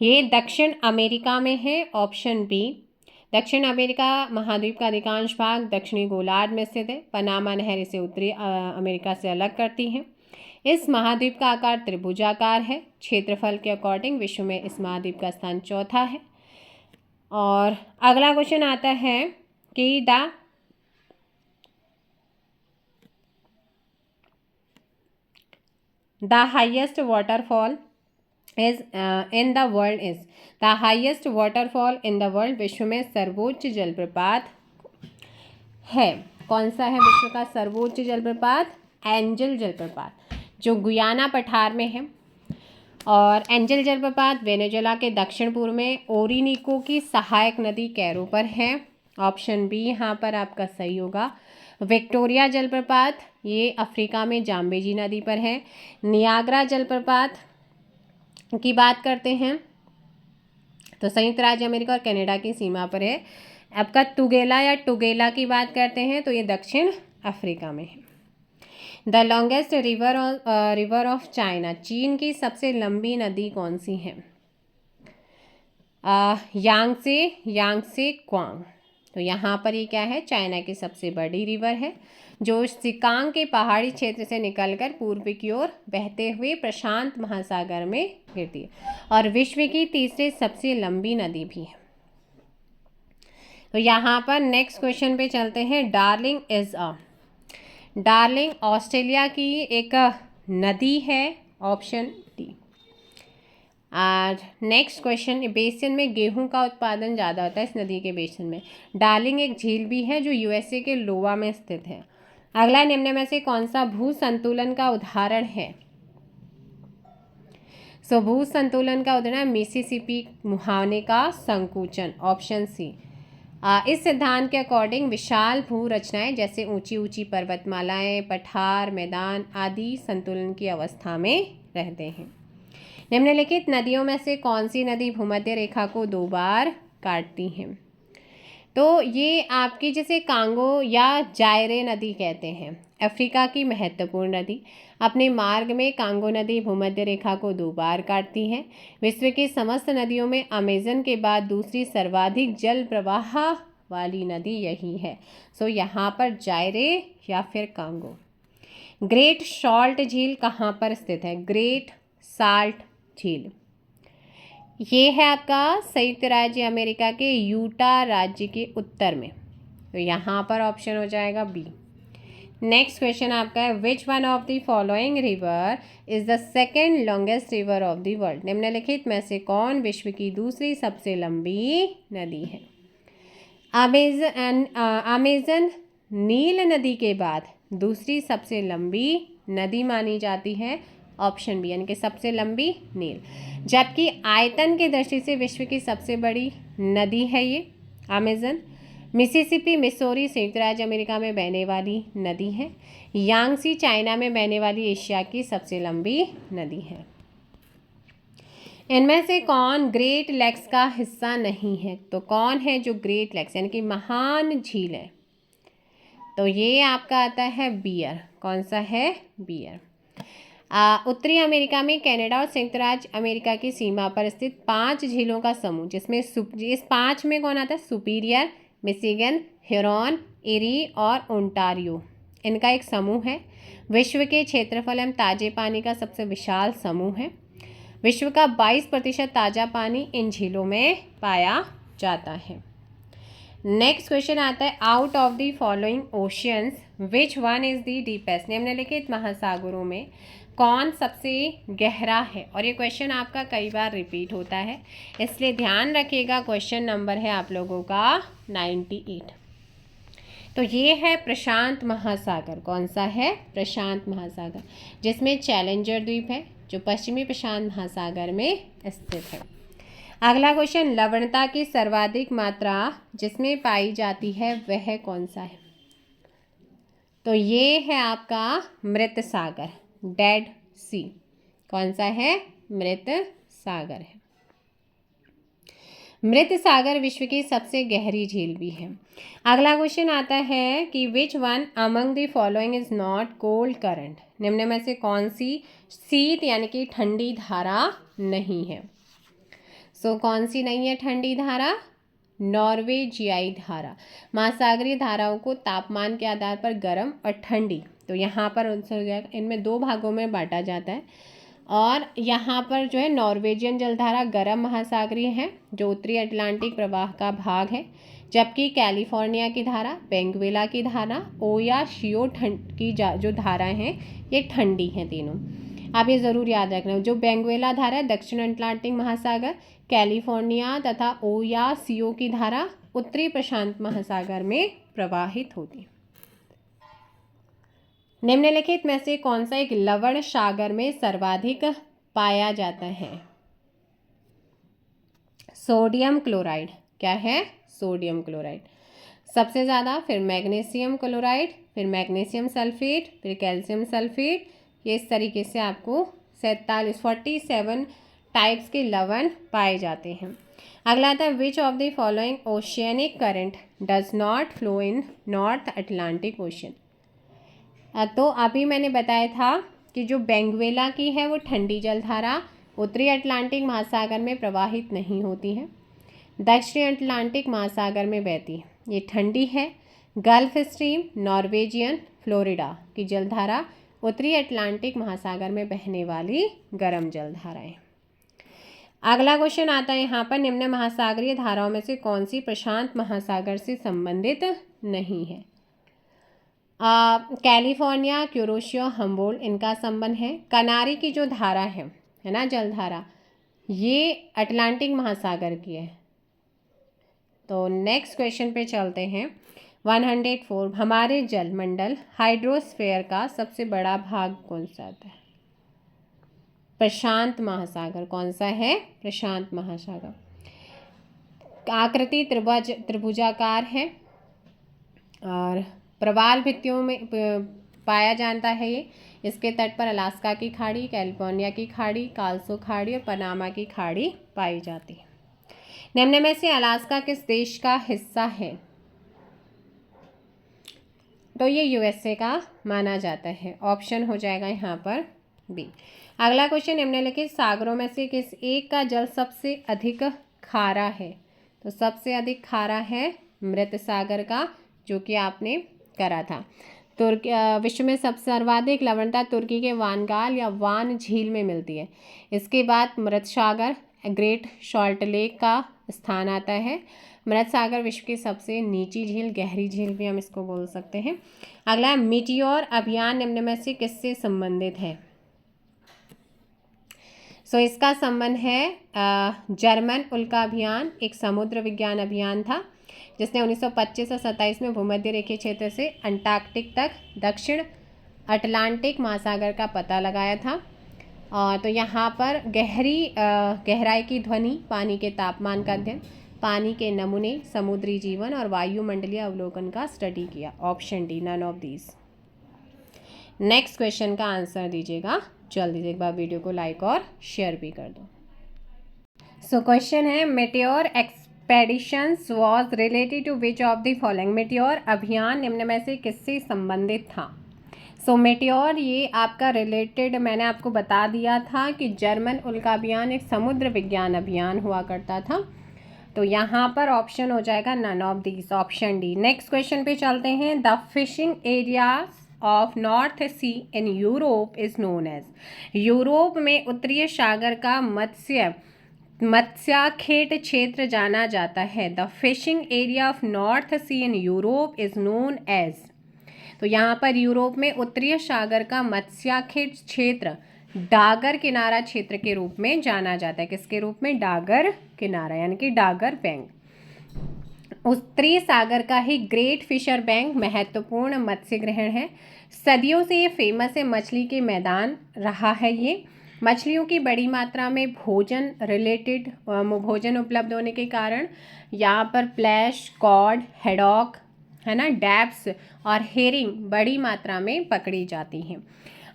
ये दक्षिण अमेरिका में है, ऑप्शन बी। दक्षिण अमेरिका महाद्वीप का अधिकांश भाग दक्षिणी गोलार्ध में स्थित है। पनामा नहर इसे उत्तरी अमेरिका से अलग करती है। इस महाद्वीप का आकार त्रिभुजाकार है। क्षेत्रफल के अकॉर्डिंग विश्व में इस महाद्वीप का स्थान चौथा है। और अगला क्वेश्चन आता है कि the highest waterfall in the world is. The highest waterfall in the world, विश्व में सर्वोच्च जलप्रपात है। कौन सा है विश्व का सर्वोच्च जलप्रपात? एंजल जलप्रपात, जो गुयाना पठार में है। और एंजल जलप्रपात वेनेजुएला के दक्षिण पूर्व में ओरिनिको की सहायक नदी कैरो पर है। ऑप्शन बी यहाँ पर आपका सही होगा। विक्टोरिया जलप्रपात ये अफ्रीका में जाम्बेजी नदी पर है। नियाग्रा जलप्रपात की बात करते हैं तो संयुक्त राज्य अमेरिका और कनाडा की सीमा पर है। आपका तुगेला या टुगेला की बात करते हैं तो ये दक्षिण अफ्रीका में है। The longest river of China, चीन की सबसे लंबी नदी कौन सी है? Yangtze Kiang. तो यहाँ पर ये क्या है? चाइना की सबसे बड़ी रिवर है, जो सिकांग के पहाड़ी क्षेत्र से निकलकर पूर्व की ओर बहते हुए प्रशांत महासागर में गिरती है और विश्व की तीसरी सबसे लंबी नदी भी है। तो यहाँ पर नेक्स्ट क्वेश्चन पे चलते हैं। डार्लिंग ऑस्ट्रेलिया की एक नदी है, ऑप्शन डी। और नेक्स्ट क्वेश्चन, बेसिन में गेहूं का उत्पादन ज़्यादा होता है इस नदी के बेसिन में। डार्लिंग एक झील भी है जो यूएसए के लोवा में स्थित है। अगला निम्न में से कौन सा भू संतुलन का उदाहरण है? भू संतुलन का उदाहरण मिसिसिपी मुहाने का संकुचन, ऑप्शन सी। इस सिद्धांत के अकॉर्डिंग विशाल भू रचनाएं जैसे ऊंची ऊंची पर्वतमालाएं, पठार, मैदान आदि संतुलन की अवस्था में रहते हैं। निम्नलिखित नदियों में से कौन सी नदी भूमध्य रेखा को 2 बार काटती है? तो ये आपकी जैसे कांगो या जायरे नदी कहते हैं, अफ्रीका की महत्वपूर्ण नदी। अपने मार्ग में कांगो नदी भूमध्य रेखा को 2 बार काटती है। विश्व की समस्त नदियों में अमेजन के बाद दूसरी सर्वाधिक जल प्रवाह वाली नदी यही है। यहाँ पर जायरे या फिर कांगो। ग्रेट सॉल्ट झील कहाँ पर स्थित है? ग्रेट साल्ट झील ये है आपका संयुक्त राज्य अमेरिका के यूटा राज्य के उत्तर में। तो यहाँ पर ऑप्शन हो जाएगा बी। नेक्स्ट क्वेश्चन आपका है, which one of the following river is the second longest river of the world. निम्नलिखित में से कौन विश्व की दूसरी सबसे लंबी नदी है? अमेजन नील नदी के बाद दूसरी सबसे लंबी नदी मानी जाती है, ऑप्शन बी, यानी कि सबसे लंबी नील। जबकि आयतन की दृष्टि से विश्व की सबसे बड़ी नदी है ये अमेजन। मिसिसिपी मिसौरी संयुक्त राज्य अमेरिका में बहने वाली नदी है। यांगसी चाइना में बहने वाली एशिया की सबसे लंबी नदी है। इनमें से कौन ग्रेट लेक्स का हिस्सा नहीं है? तो कौन है जो ग्रेट लेक्स यानी कि महान झील है? तो ये आपका आता है बियर। कौन सा है? बियर। उत्तरी अमेरिका में कनाडा और संयुक्त राज्य अमेरिका की सीमा पर स्थित 5 झीलों का समूह, जिसमें इस 5 में कौन आता है? सुपीरियर, मिशिगन, ह्यूरॉन, एरी और ओंटारियो, इनका एक समूह है। विश्व के क्षेत्रफल एवं ताजे पानी का सबसे विशाल समूह है। विश्व का 22% ताज़ा पानी इन झीलों में पाया जाता है। नेक्स्ट क्वेश्चन आता है, out of the following oceans which one is the deepest. निम्नलिखित महासागरों में कौन सबसे गहरा है? और ये क्वेश्चन आपका कई बार रिपीट होता है, इसलिए ध्यान रखिएगा। क्वेश्चन नंबर है आप लोगों का 98। तो ये है प्रशांत महासागर। कौन सा है? प्रशांत महासागर, जिसमें चैलेंजर द्वीप है जो पश्चिमी प्रशांत महासागर में स्थित है। अगला क्वेश्चन, लवणता की सर्वाधिक मात्रा जिसमें पाई जाती है वह कौन सा है? तो ये है आपका मृत सागर, डेड सी। कौन सा है? मृत सागर है। मृत सागर विश्व की सबसे गहरी झील भी है। अगला क्वेश्चन आता है कि which one among the following is not cold current? निम्न में से कौन सी शीत यानी कि ठंडी धारा नहीं है? कौन सी नहीं है ठंडी धारा? नॉर्वेजियाई धारा। महासागरीय धाराओं को तापमान के आधार पर गर्म और ठंडी, तो यहाँ पर इनमें दो भागों में बांटा जाता है। और यहाँ पर जो है नॉर्वेजियन जलधारा गर्म महासागरीय है जो उत्तरी अटलांटिक प्रवाह का भाग है, जबकि कैलिफोर्निया की धारा, बेंगुएला की धारा, ओयाशियो की जो धारा हैं ये ठंडी हैं तीनों। आप ये ज़रूर याद रखना, जो बेंगुएला धारा है दक्षिण अटलांटिक महासागर, कैलिफोर्निया तथा ओयासियो की धारा उत्तरी प्रशांत महासागर में प्रवाहित होती है। निम्नलिखित में से कौन सा एक लवण सागर में सर्वाधिक पाया जाता है? Sodium chloride. क्या है? सोडियम क्लोराइड सबसे ज़्यादा, फिर मैग्नीशियम क्लोराइड, फिर मैग्नीशियम सल्फेट, फिर कैल्शियम सल्फेट। ये इस तरीके से आपको 47 टाइप्स के लवण पाए जाते हैं। अगला आता है which of the following oceanic current does not flow in North Atlantic ocean? तो अभी मैंने बताया था कि जो बेंगुएला की है वो ठंडी जलधारा उत्तरी अटलांटिक महासागर में प्रवाहित नहीं होती है, दक्षिणी अटलांटिक महासागर में बहती है, ये ठंडी है। गल्फ स्ट्रीम, नॉर्वेजियन, फ्लोरिडा की जलधारा उत्तरी अटलांटिक महासागर में बहने वाली गर्म जलधारा है। अगला क्वेश्चन आता है यहाँ पर, निम्न महासागरीय धाराओं में से कौन सी प्रशांत महासागर से संबंधित नहीं है? कैलिफोर्निया, क्यूरोशियो, हम्बोल्ट इनका संबंध है। कनारी की जो धारा है ना जलधारा, ये अटलांटिक महासागर की है। तो नेक्स्ट क्वेश्चन पे चलते हैं। 104, हमारे जलमंडल हाइड्रोस्फीयर का सबसे बड़ा भाग कौन सा आता है? प्रशांत महासागर। कौन सा है? प्रशांत महासागर। आकृति त्रिभुजाकार है और प्रवाल भित्तियों में पाया जाता है ये। इसके तट पर अलास्का की खाड़ी, कैलिफोर्निया की खाड़ी, काल्सो खाड़ी और पनामा की खाड़ी पाई जाती है। निम्न में से अलास्का किस देश का हिस्सा है? तो ये यूएसए का माना जाता है। ऑप्शन हो जाएगा यहाँ पर बी। अगला क्वेश्चन, निम्नलिखित सागरों में से किस एक का जल सबसे अधिक खारा है? तो सबसे अधिक खारा है मृत सागर का, जो कि आपने करा था। विश्व में सबसे सर्वाधिक लवणता तुर्की के वानगाल या वान झील में मिलती है। इसके बाद मृत सागर ग्रेट सॉल्ट लेक का स्थान आता है। मृत सागर विश्व की सबसे नीची झील, गहरी झील भी हम इसको बोल सकते हैं। अगला, मीटियोर अभियान निम्न में से किससे संबंधित है? इसका संबंध है जर्मन उल्का अभियान, एक समुद्र विज्ञान अभियान था जिसने 1925 और 27 में भूमध्य रेखीय क्षेत्र से अंटार्कटिक तक दक्षिण अटलांटिक महासागर का पता लगाया था। तो यहाँ पर गहराई की ध्वनि, पानी के तापमान का अध्ययन, पानी के नमूने, समुद्री जीवन और वायुमंडलीय अवलोकन का स्टडी किया। Option D, none of these. Next question का आंसर दीजिएगा जल्दी से। एक बार वीडियो को लाइक और शेयर भी कर दो। क्वेश्चन है, meteor expeditions was related to which of the following? Meteor अभियान निम्न में से किससे संबंधित था? मेटियोर ये आपका रिलेटेड मैंने आपको बता दिया था कि जर्मन उल्का अभियान एक समुद्र विज्ञान अभियान हुआ करता था। तो यहाँ पर ऑप्शन हो जाएगा none of these, option D. Next question पे चलते हैं। The fishing areas of North Sea in Europe is known as? Europe में उत्तरीय सागर का मत्स्याखेट क्षेत्र जाना जाता है। The fishing area of North Sea in Europe is known as? तो यहाँ पर यूरोप में उत्तरीय सागर का मत्स्याखेट क्षेत्र डागर किनारा क्षेत्र के रूप में जाना जाता है। किसके रूप में? डागर किनारा, यानी कि डागर बैंक। उत्तरी सागर का ही ग्रेट फिशर बैंक महत्वपूर्ण मत्स्य ग्रहण है। सदियों से ये फेमस है, मछली के मैदान रहा है ये। मछलियों की बड़ी मात्रा में भोजन रिलेटेड भोजन उपलब्ध होने के कारण यहाँ पर फ्लैश, कॉड, हेडॉक है ना, डैब्स और हेरिंग बड़ी मात्रा में पकड़ी जाती हैं।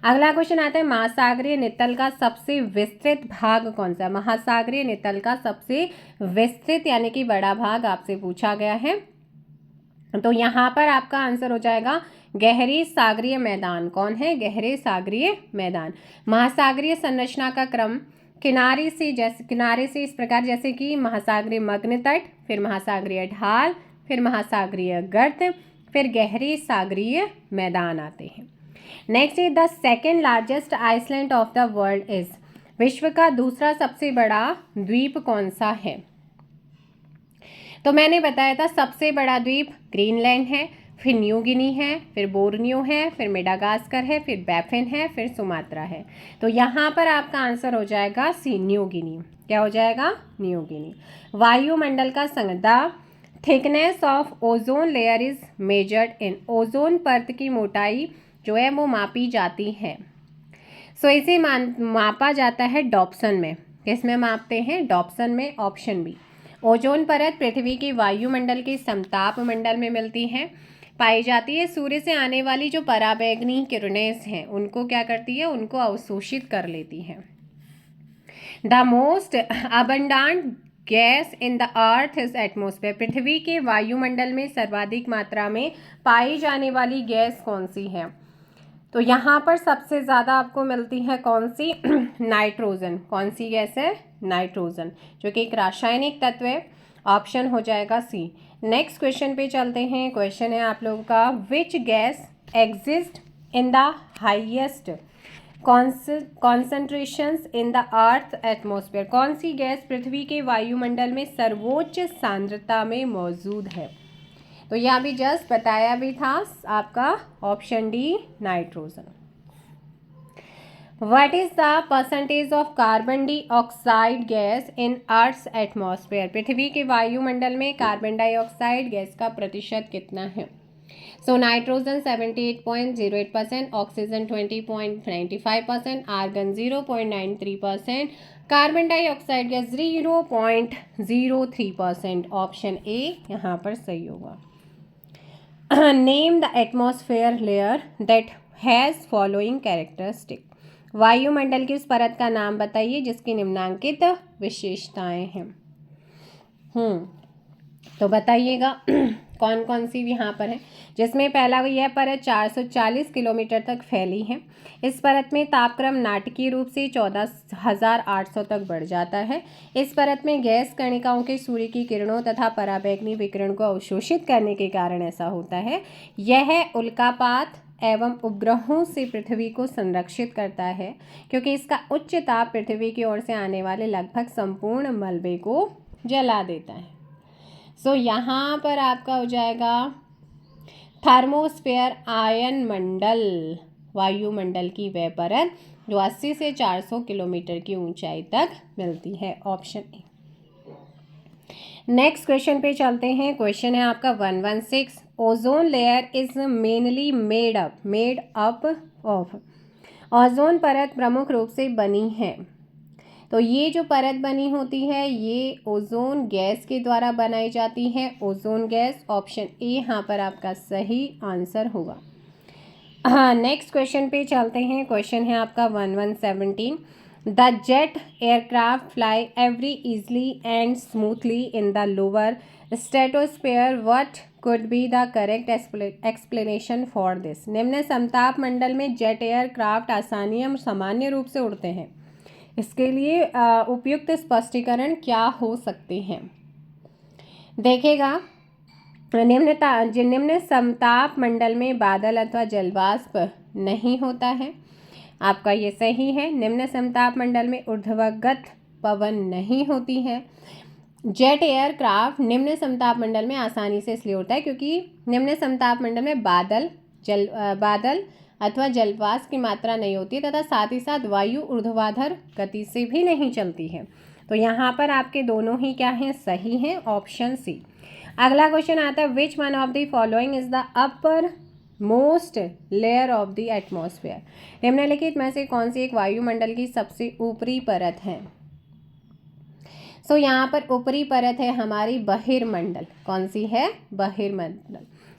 अगला क्वेश्चन आता है महासागरीय नितल का सबसे विस्तृत भाग कौन सा? महासागरीय नितल का सबसे विस्तृत यानी कि बड़ा भाग आपसे पूछा गया है। तो यहाँ पर आपका आंसर हो जाएगा गहरी सागरीय मैदान। कौन है? गहरे सागरीय मैदान। महासागरीय संरचना का क्रम किनारे से इस प्रकार, जैसे कि महासागरीय मग्न तट, फिर महासागरीय ढाल, फिर महासागरीय गर्त, फिर गहरे सागरीय मैदान आते हैं। Next is the second largest island of the world is. विश्व का दूसरा सबसे बड़ा द्वीप कौन सा है? तो मैंने बताया था सबसे बड़ा द्वीप ग्रीनलैंड है, फिर न्यू गिनी है, फिर बोर्नियो है, फिर मेडागास्कर है, फिर बैफिन है, फिर सुमात्रा है। तो यहाँ पर आपका आंसर हो जाएगा सी, न्यू गिनी। क्या हो जाएगा? New Guinea. वायुमंडल का संघनता thickness of ozone layer is measured in. Ozone परत की मोटाई जो है वो मापी जाती है। सो इसे मापा जाता है डॉप्सन में। किसमें मापते हैं? डॉप्सन में। Option B. ओजोन परत पृथ्वी के वायुमंडल के समताप मंडल में मिलती है, पाई जाती है। सूर्य से आने वाली जो पराबैंगनी किरणें हैं उनको क्या करती है? उनको अवशोषित कर लेती है। The most abundant gas in the earth is atmosphere. पृथ्वी के वायुमंडल में सर्वाधिक मात्रा में पाई जाने वाली गैस कौन सी है? तो यहाँ पर सबसे ज़्यादा आपको मिलती है कौन सी? नाइट्रोजन। कौन सी गैस है? नाइट्रोजन, जो कि एक रासायनिक तत्व है। ऑप्शन हो जाएगा सी। नेक्स्ट क्वेश्चन पे चलते हैं। क्वेश्चन है आप लोगों का, which gas exist in the highest concentrations in the earth atmosphere. कौन सी गैस पृथ्वी के वायुमंडल में सर्वोच्च सांद्रता में मौजूद है? तो यह अभी जस्ट बताया भी था आपका option D, nitrogen. What is the percentage of carbon dioxide gas in earth's atmosphere. पृथ्वी के वायुमंडल में कार्बन डाइऑक्साइड गैस का प्रतिशत कितना है? So nitrogen 78.08%, oxygen 20.95%, argon 0.93%, carbon dioxide gas 0.03%। Option A यहाँ पर सही होगा। Name the atmosphere layer that has following characteristic. वायुमंडल की उस परत का नाम बताइए जिसकी निम्नांकित विशेषताएं हैं। तो बताइएगा कौन कौन सी यहाँ पर है। जिसमें पहला यह परत 440 किलोमीटर तक फैली है। इस परत में तापक्रम नाटकीय रूप से 14,800 तक बढ़ जाता है। इस परत में गैस कणिकाओं के सूर्य की किरणों तथा पराबैंगनी विकिरण को अवशोषित करने के कारण ऐसा होता है। यह उल्कापात एवं उपग्रहों से पृथ्वी को संरक्षित करता है, क्योंकि इसका उच्च ताप पृथ्वी की ओर से आने वाले लगभग संपूर्ण मलबे को जला देता है। सो यहाँ पर आपका हो जाएगा थर्मोस्फेयर आयन मंडल, वायुमंडल की वह परत जो 80 से 400 किलोमीटर की ऊंचाई तक मिलती है। Option A. नेक्स्ट क्वेश्चन पे चलते हैं। क्वेश्चन है आपका 116। Ozone layer is mainly made up of. Ozone परत प्रमुख रूप से बनी है। तो ये जो परत बनी होती है ये ओजोन गैस के द्वारा बनाई जाती है। Ozone gas. ऑप्शन ए यहाँ पर आपका सही आंसर होगा। हाँ, नेक्स्ट क्वेश्चन पे चलते हैं। क्वेश्चन है आपका 1117। The jet aircraft fly every easily and smoothly in the lower stratosphere. What could be the correct explanation for this. निम्न समताप मंडल में जेट एयरक्राफ्ट आसानी एवं सामान्य रूप से उड़ते हैं। इसके लिए उपयुक्त स्पष्टीकरण क्या हो सकते हैं? देखेगा, निम्न समताप मंडल में बादल अथवा जलवाष्प नहीं होता है। आपका ये सही है। निम्न समताप मंडल में ऊर्ध्वगत पवन नहीं होती है। जेट एयरक्राफ्ट निम्न समताप मंडल में आसानी से इसलिए उड़ता है क्योंकि निम्न समताप मंडल में बादल अथवा जलवाष्प की मात्रा नहीं होती है तथा साथ ही साथ वायु ऊर्ध्वाधर गति से भी नहीं चलती है। तो यहाँ पर आपके दोनों ही क्या हैं? सही हैं। Option C. अगला क्वेश्चन आता है, which one of the following is the uppermost layer of the atmosphere. निम्नलिखित में से कौन सी एक वायुमंडल की सबसे ऊपरी परत है? यहाँ पर ऊपरी परत है हमारी बहिर्मंडल। कौन सी है? बहिर्मंडल।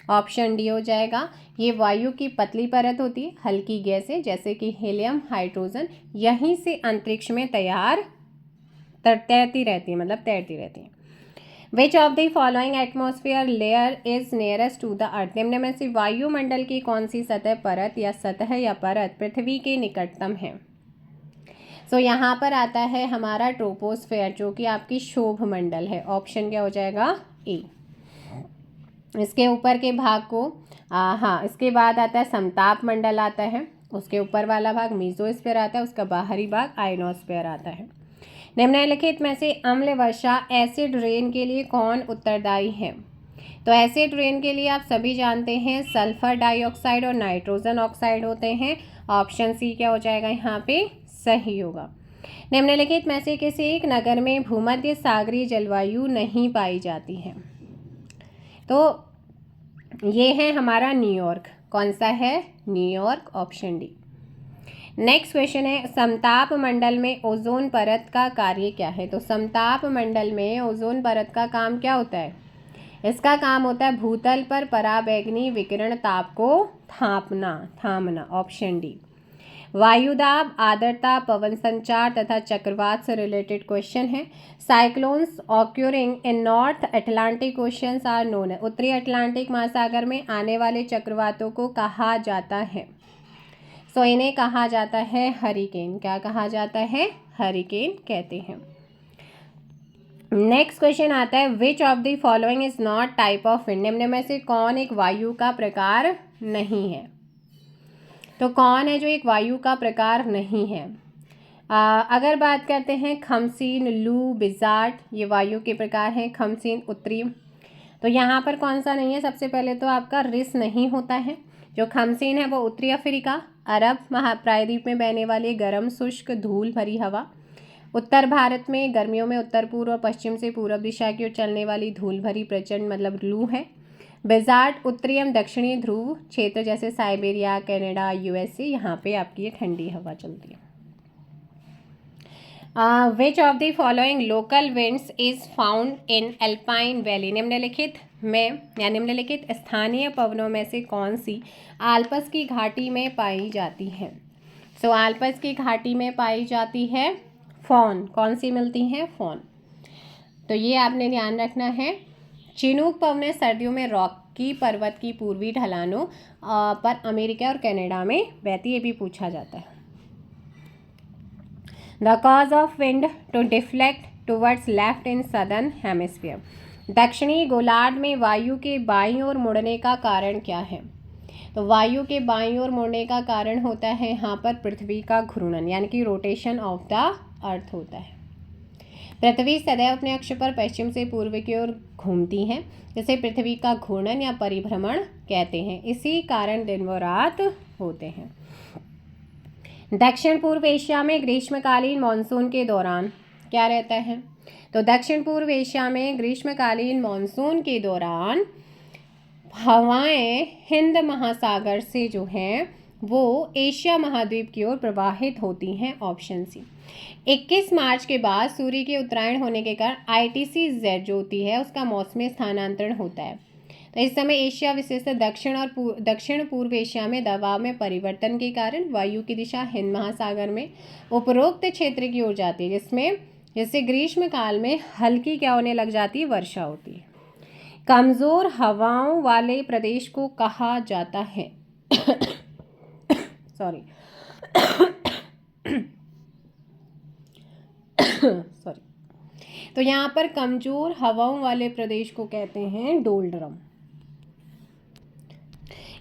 ऑप्शन डी हो जाएगा। ये वायु की पतली परत होती है, हल्की गैसें जैसे कि हीलियम, हाइड्रोजन यहीं से अंतरिक्ष में तैरती रहती है, मतलब तैरती रहती है। Which of the following atmosphere layer is nearest to the earth? निम्न में से वायुमंडल की कौन सी सतह परत या सतह या परत पृथ्वी के निकटतम है? यहाँ पर आता है हमारा ट्रोपोस्फेयर, जो कि आपकी शोभ मंडल है। ऑप्शन क्या हो जाएगा? ए। इसके ऊपर के भाग को इसके बाद आता है समताप मंडल आता है, उसके ऊपर वाला भाग मीजोस्फीयर आता है, उसका बाहरी भाग आयनोस्फीयर आता है। निम्नलिखित में से अम्ल वर्षा एसिड रेन के लिए कौन उत्तरदायी है? एसिड रेन के लिए आप सभी जानते हैं सल्फर डाइऑक्साइड और नाइट्रोजन ऑक्साइड होते हैं। ऑप्शन सी क्या हो जाएगा यहाँ पे? सही होगा। निम्नलिखित में से किसी एक नगर में भूमध्य सागरीय जलवायु नहीं पाई जाती है? ये है हमारा न्यूयॉर्क। कौन सा है? New York. Option D. Next question है, समताप मंडल में ओजोन परत का कार्य क्या है? समताप मंडल में ओजोन परत का काम क्या होता है? इसका काम होता है भूतल पर पराबैंगनी विकिरण ताप को थामना। Option D. वायुदाब, आर्द्रता, पवन संचार तथा चक्रवात से रिलेटेड क्वेश्चन है। Cyclones occurring in North Atlantic oceans are known. उत्तरी अटलांटिक महासागर में आने वाले चक्रवातों को कहा जाता है? इन्हें कहा जाता है हरिकेन। क्या कहा जाता है? हरिकेन कहते हैं। नेक्स्ट क्वेश्चन आता है, which of the following is not type of wind? निम्न में से कौन एक वायु का प्रकार नहीं है? कौन है जो एक वायु का प्रकार नहीं है? अगर बात करते हैं खमसीन, लू, बिजार्ट, ये वायु के प्रकार हैं। खमसीन उत्तरी, यहाँ पर कौन सा नहीं है? सबसे पहले तो आपका रिस नहीं होता है। जो खमसीन है वो उत्तरी अफ्रीका, अरब महाप्रायद्वीप में बहने वाली गर्म शुष्क धूल भरी हवा। उत्तर भारत में गर्मियों में उत्तर पूर्व और पश्चिम से पूर्व दिशा की ओर चलने वाली धूल भरी प्रचंड मतलब लू है। बेजार्ट उत्तरी एवं दक्षिणी ध्रुव क्षेत्र जैसे साइबेरिया, कनाडा, यूएसए, यहाँ पे आपकी ये ठंडी हवा चलती है। Which of the following local winds is found in alpine valley? निम्नलिखित स्थानीय पवनों में से कौन सी आल्प्स की घाटी में पाई जाती है? आल्प्स की घाटी में पाई जाती है फॉन। कौन सी मिलती है? फॉन। ये आपने ध्यान रखना है। चिनूक पवनें सर्दियों में रॉकी पर्वत की पूर्वी ढलानों पर अमेरिका और कनाडा में बहती, ये भी पूछा जाता है। The cause of wind to deflect towards left in southern hemisphere? दक्षिणी गोलार्ध में वायु के बाईं ओर मुड़ने का कारण क्या है? वायु के बाईं ओर मुड़ने का कारण होता है यहाँ पर पृथ्वी का घूर्णन, यानी कि रोटेशन ऑफ द अर्थ होता है। पृथ्वी सदैव अपने अक्ष पर पश्चिम से पूर्व की ओर घूमती है, जिसे पृथ्वी का घूर्णन या परिभ्रमण कहते हैं। इसी कारण दिन व रात होते हैं। दक्षिण पूर्व एशिया में ग्रीष्मकालीन मानसून के दौरान क्या रहता है? दक्षिण पूर्व एशिया में ग्रीष्मकालीन मानसून के दौरान हवाएं हिंद महासागर से जो हैं वो एशिया महाद्वीप की ओर प्रवाहित होती हैं। ऑप्शन सी। 21 मार्च के बाद सूर्य के उत्तरायण होने के कारण ITC-Z जो होती है उसका मौसमी स्थानांतरण होता है। इस समय एशिया विशेषतः दक्षिण पूर्व एशिया में दबाव में परिवर्तन के कारण वायु की दिशा हिंद महासागर में उपरोक्त क्षेत्र की ओर जाती है, जिससे ग्रीष्म काल में हल्की क्या होने लग जाती है? वर्षा होती है। कमजोर हवाओं वाले प्रदेश को कहा जाता है सॉरी यहाँ पर कमजोर हवाओं वाले प्रदेश को कहते हैं डोल्ड्रम।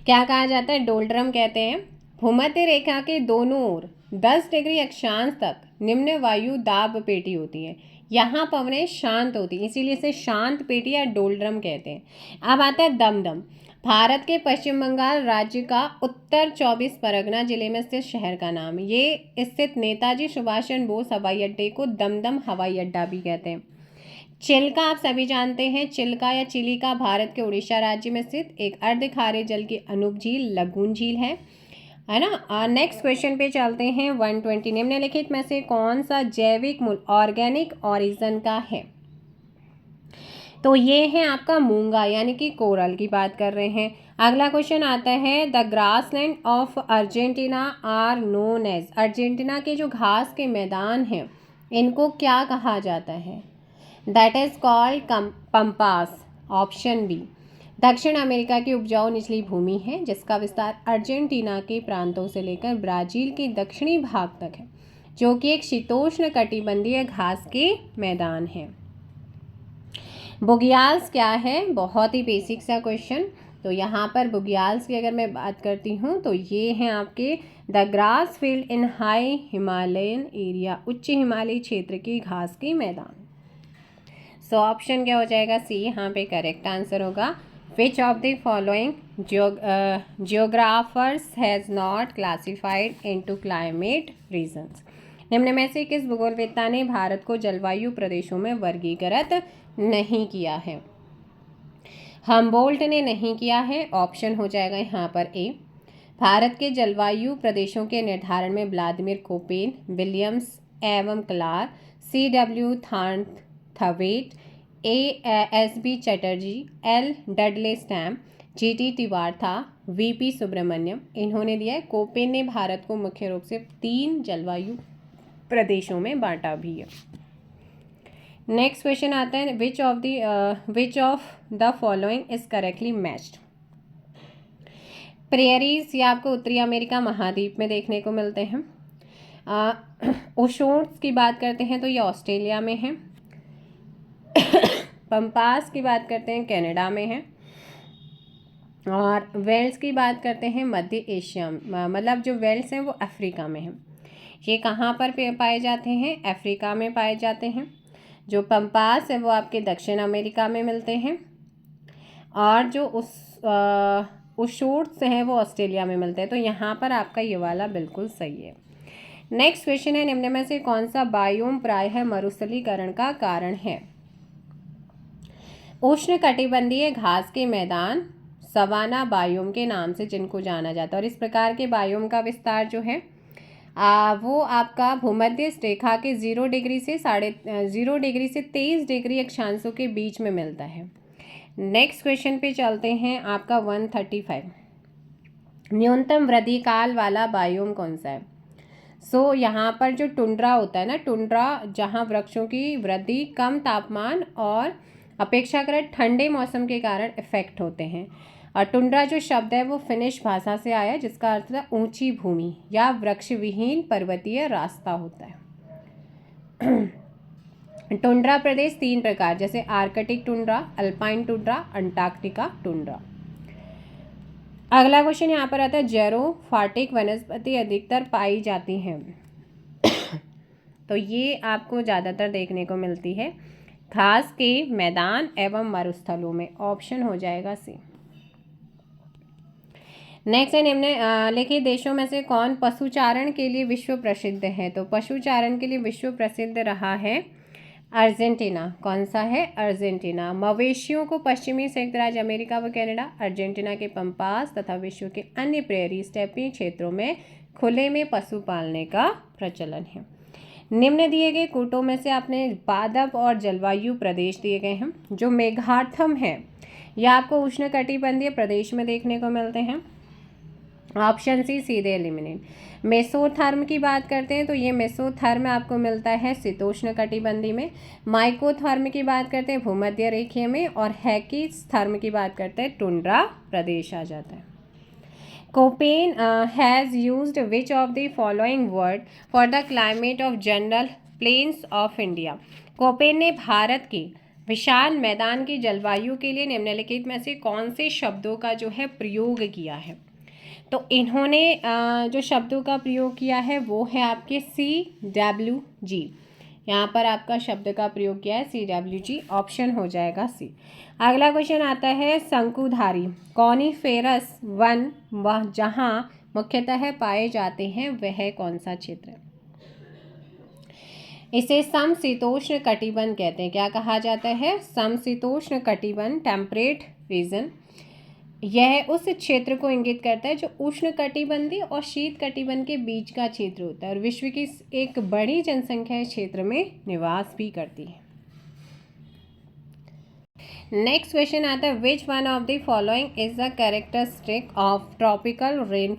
क्या कहा जाता है? डोल्ड्रम कहते हैं। भूमध्य रेखा के दोनों ओर 10 डिग्री अक्षांश तक निम्न वायु दाब पेटी होती है। यहाँ पवनें शांत होती हैं, इसीलिए इसे शांत पेटी या डोल्ड्रम कहते हैं। अब आता है दमदम। भारत के पश्चिम बंगाल राज्य का उत्तर 24 परगना जिले में स्थित शहर का नाम। ये स्थित नेताजी सुभाष चंद्र बोस हवाई अड्डे को दमदम हवाई अड्डा भी कहते हैं। चिल्का आप सभी जानते हैं, चिल्का या चिलिका भारत के उड़ीसा राज्य में स्थित एक अर्ध खारे जल की अनूप झील लगून झील है ना। नेक्स्ट क्वेश्चन पे चलते हैं। 120 निम्नलिखित में से कौन सा जैविक मूल ऑर्गेनिक ओरिजिन का है? तो ये है आपका मूंगा यानी कि कोरल की बात कर रहे हैं। अगला क्वेश्चन आता है, the grassland of Argentina are known as, Argentina के जो घास के मैदान हैं इनको क्या कहा जाता है? That is called pampas, option B. दक्षिण अमेरिका की उपजाऊ निचली भूमि है जिसका विस्तार अर्जेंटीना के प्रांतों से लेकर ब्राजील के दक्षिणी भाग तक है, जो कि एक शीतोष्ण कटिबंधीय घास के मैदान है। बुगियाल्स क्या है? बहुत ही बेसिक सा क्वेश्चन। तो यहाँ पर बुगियाल्स की अगर मैं बात करती हूँ तो ये हैं आपके the grass field in high Himalayan area, उच्च हिमालयी क्षेत्र की घास के मैदान। सो ऑप्शन क्या हो जाएगा? सी यहाँ पे करेक्ट आंसर होगा। Which of the following geographers has not classified into climate regions, निम्न में से किस भूगोलवेत्ता ने भारत को जलवायु प्रदेशों में वर्गीकृत नहीं किया है? हम्बोल्ट ने नहीं किया है, ऑप्शन हो जाएगा यहाँ पर ए। भारत के जलवायु प्रदेशों के निर्धारण में व्लादिमीर कोपेन, विलियम्स एवं Clark, CW Thwaite, ASB Chatterjee, L Dudley Stamp, GT Trewartha, VP Subramaniam, इन्होंने दिया है। कोपेन ने भारत को मुख्य रूप से 3 जलवायु प्रदेशों में बांटा भी है। नेक्स्ट क्वेश्चन आता है, which of the following is correctly matched. Prairies ये आपको उत्तरी अमेरिका महाद्वीप में देखने को मिलते हैं। ओशोन्स की बात करते हैं तो ये ऑस्ट्रेलिया में है। पंपास की बात करते हैं कनाडा में है। और वेल्स की बात करते हैं मध्य एशिया, मतलब जो वेल्स हैं वो अफ्रीका में हैं। ये कहाँ पर पाए जाते हैं? अफ्रीका में पाए जाते हैं। जो पंपास है वो आपके दक्षिण अमेरिका में मिलते हैं और जो ओशोन्स हैं वो ऑस्ट्रेलिया में मिलते हैं। तो यहाँ पर आपका ये वाला बिल्कुल सही है। नेक्स्ट क्वेश्चन है, निम्न में से कौन सा बायोम प्रायः मरुस्थलीकरण का कारण है? उष्ण कटिबंधीय घास के मैदान सवाना बायोम के नाम से जिनको जाना जाता है, और इस प्रकार के बायोम का विस्तार जो है वो आपका भूमध्य रेखा के 0 डिग्री से 23 डिग्री अक्षांशों के बीच में मिलता है। नेक्स्ट क्वेश्चन पे चलते हैं, आपका 135। न्यूनतम वृद्धि काल वाला बायोम कौन सा है? सो यहाँ पर जो टुंड्रा होता है ना, टुंड्रा जहाँ वृक्षों की वृद्धि कम तापमान और अपेक्षाकृत ठंडे मौसम के कारण इफेक्ट होते हैं। और टुंड्रा जो शब्द है वो फिनिश भाषा से आया जिसका अर्थ है ऊंची भूमि या वृक्ष विहीन पर्वतीय रास्ता होता है। टुंड्रा प्रदेश 3 प्रकार, जैसे Arctic tundra, alpine tundra, Antarctica tundra. अगला क्वेश्चन यहाँ पर आता है, जेरोफाइटिक वनस्पति अधिकतर पाई जाती हैं। तो ये आपको ज़्यादातर देखने को मिलती है घास के मैदान एवं मरुस्थलों में, ऑप्शन हो जाएगा सी। नेक्स्ट है, निम्नलिखित देशों में से कौन पशुचारण के लिए विश्व प्रसिद्ध है? तो पशुचारण के लिए विश्व प्रसिद्ध रहा है अर्जेंटीना। कौन सा है? अर्जेंटीना। मवेशियों को पश्चिमी संयुक्त राज्य अमेरिका व कनाडा, अर्जेंटीना के पंपास तथा विश्व के अन्य प्रेरी स्टेपी क्षेत्रों में खुले में पशु पालने का प्रचलन है। निम्न दिए गए कूटों में से आपने पादप और जलवायु प्रदेश दिए गए हैं। जो मेघार्थम है यह आपको उष्णकटिबंधीय प्रदेश में देखने को मिलते हैं, ऑप्शन सी सीधे एलिमिनेट। मेसोथर्म की बात करते हैं तो ये मेसोथर्म आपको मिलता है शीतोष्ण कटिबंधी में। माइकोथर्म की बात करते हैं भूमध्य रेखीय में, और हैकीथर्म की बात करते हैं टुंड्रा प्रदेश आ जाता है। Koppen has used which of the following word for the climate of general plains of India. Koppen ने भारत के विशाल मैदान की जलवायु के लिए निम्नलिखित में से कौन से शब्दों का जो है प्रयोग किया है? तो इन्होंने जो शब्दों का प्रयोग किया है वो है आपके CWG। यहाँ पर आपका शब्द का प्रयोग किया है CWG, ऑप्शन हो जाएगा सी। अगला क्वेश्चन आता है, शंकुधारी कॉनिफेरस वन वह जहाँ मुख्यतः पाए जाते हैं वह कौन सा क्षेत्र है? इसे समशीतोष्ण कटिबंध कहते हैं। क्या कहा जाता है? समशीतोष्ण कटिबंध, टेम्परेट रीजन। यह उस क्षेत्र को इंगित करता है जो उष्ण कटिबंधी और शीत कटिबंध के बीच का क्षेत्र होता है और विश्व की एक बड़ी जनसंख्या इस क्षेत्र में निवास भी करती है। नेक्स्ट क्वेश्चन आता है, which one of the following is the characteristic of tropical rain